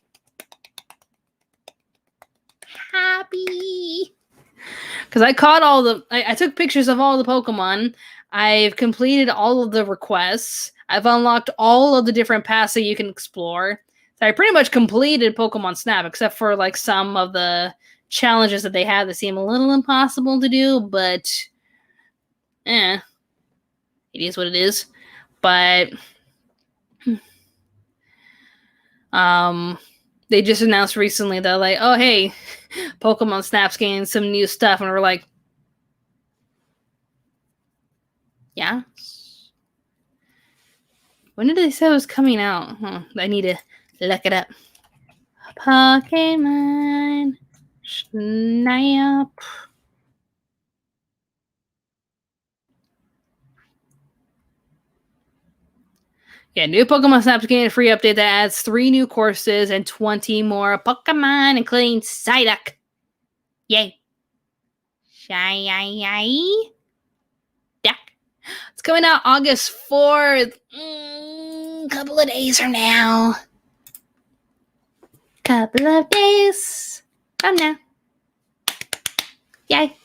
happy. Because I caught I took pictures of all the Pokemon. I've completed all of the requests. I've unlocked all of the different paths that you can explore. So I pretty much completed Pokemon Snap, except for like some of the challenges that they have that seem a little impossible to do, but it is what it is. But they just announced recently that, like, oh hey, Pokemon Snap's getting some new stuff, and we're like, yeah. When did they say it was coming out? I need to look it up. Pokemon Snap. Yeah, new Pokemon Snap's getting a free update that adds 3 new courses and 20 more Pokemon, including Psyduck. Yay. Shy. Duck. It's coming out August 4th. Couple of days from now. Couple of days from now. Yay.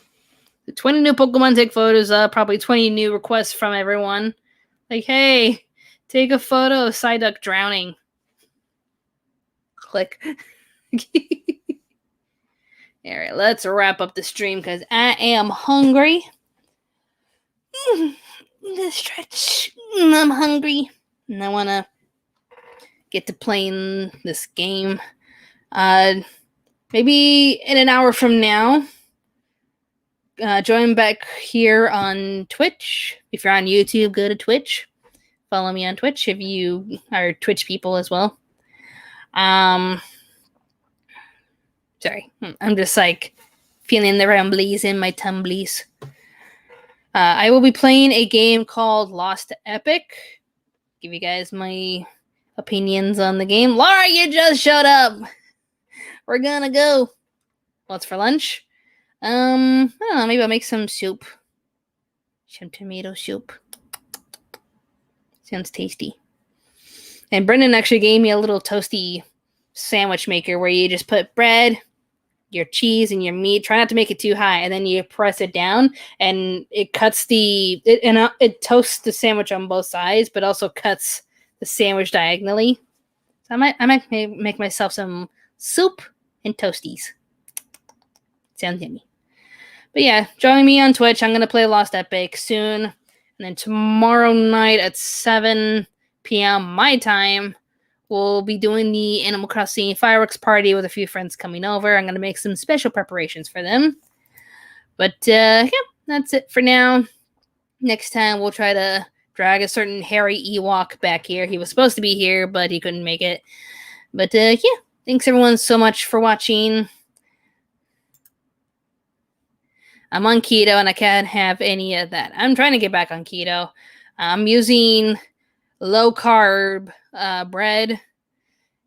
20 new Pokemon take photos of, probably 20 new requests from everyone. Like, hey, take a photo of Psyduck drowning. Click. Alright, let's wrap up the stream because I am hungry. The stretch. I'm hungry. And I want to get to playing this game. Maybe in an hour from now. Join back here on Twitch. If you're on YouTube, go to Twitch. Follow me on Twitch if you are Twitch people as well. Sorry, I'm just like feeling the rumblies in my tumblies. I will be playing a game called Lost Epic. Give you guys my opinions on the game. Laura, you just showed up. We're gonna go. What's for lunch? I don't know, maybe I'll make some soup. Some tomato soup. Sounds tasty. And Brendan actually gave me a little toasty sandwich maker where you just put bread, your cheese, and your meat. Try not to make it too high, and then you press it down, and it cuts it toasts the sandwich on both sides, but also cuts the sandwich diagonally. So I might make myself some soup and toasties. Sounds yummy. But yeah, join me on Twitch. I'm going to play Lost Epic soon. And then tomorrow night at 7 p.m. my time, we'll be doing the Animal Crossing fireworks party with a few friends coming over. I'm going to make some special preparations for them. But yeah, that's it for now. Next time, we'll try to drag a certain hairy Ewok back here. He was supposed to be here, but he couldn't make it. But yeah, thanks everyone so much for watching. I'm on keto and I can't have any of that. I'm trying to get back on keto. I'm using low carb bread,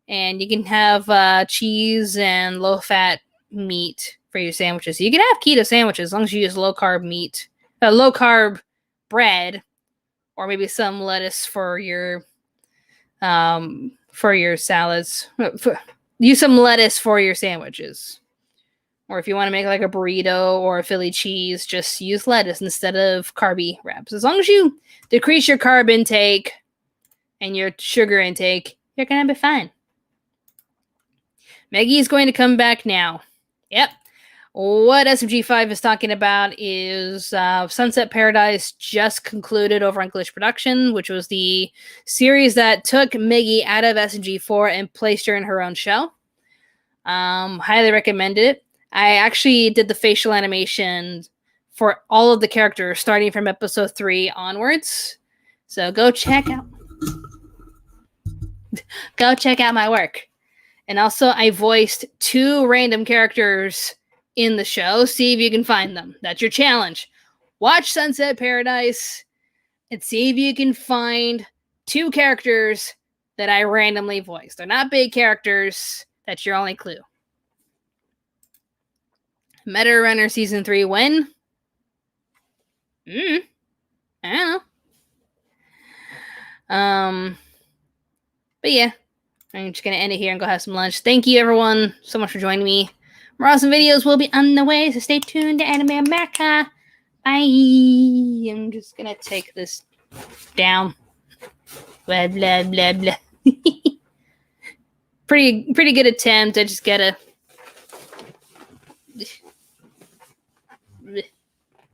and you can have cheese and low fat meat for your sandwiches. You can have keto sandwiches as long as you use low carb meat, low carb bread, or maybe some lettuce for your salads. Use some lettuce for your sandwiches. Or if you want to make like a burrito or a Philly cheese, just use lettuce instead of carby wraps. As long as you decrease your carb intake and your sugar intake, you're going to be fine. Maggie is going to come back now. Yep. What SMG5 is talking about is Sunset Paradise just concluded over on Glitch Production, which was the series that took Miggy out of SMG4 and placed her in her own show. Highly recommended it. I actually did the facial animation for all of the characters starting from episode 3 onwards. So go check out my work. And also I voiced 2 random characters in the show. See if you can find them. That's your challenge. Watch Sunset Paradise and see if you can find 2 characters that I randomly voiced. They're not big characters. That's your only clue. Meta Runner Season 3 when? I don't know. But yeah, I'm just going to end it here and go have some lunch. Thank you, everyone, so much for joining me. More awesome videos will be on the way, so stay tuned to Anime America. Bye. I'm just going to take this down. Blah, blah, blah, blah. Pretty good attempt. I just got to...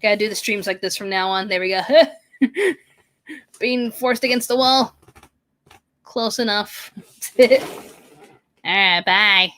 Gotta do the streams like this from now on. There we go. Being forced against the wall. Close enough. Alright, bye.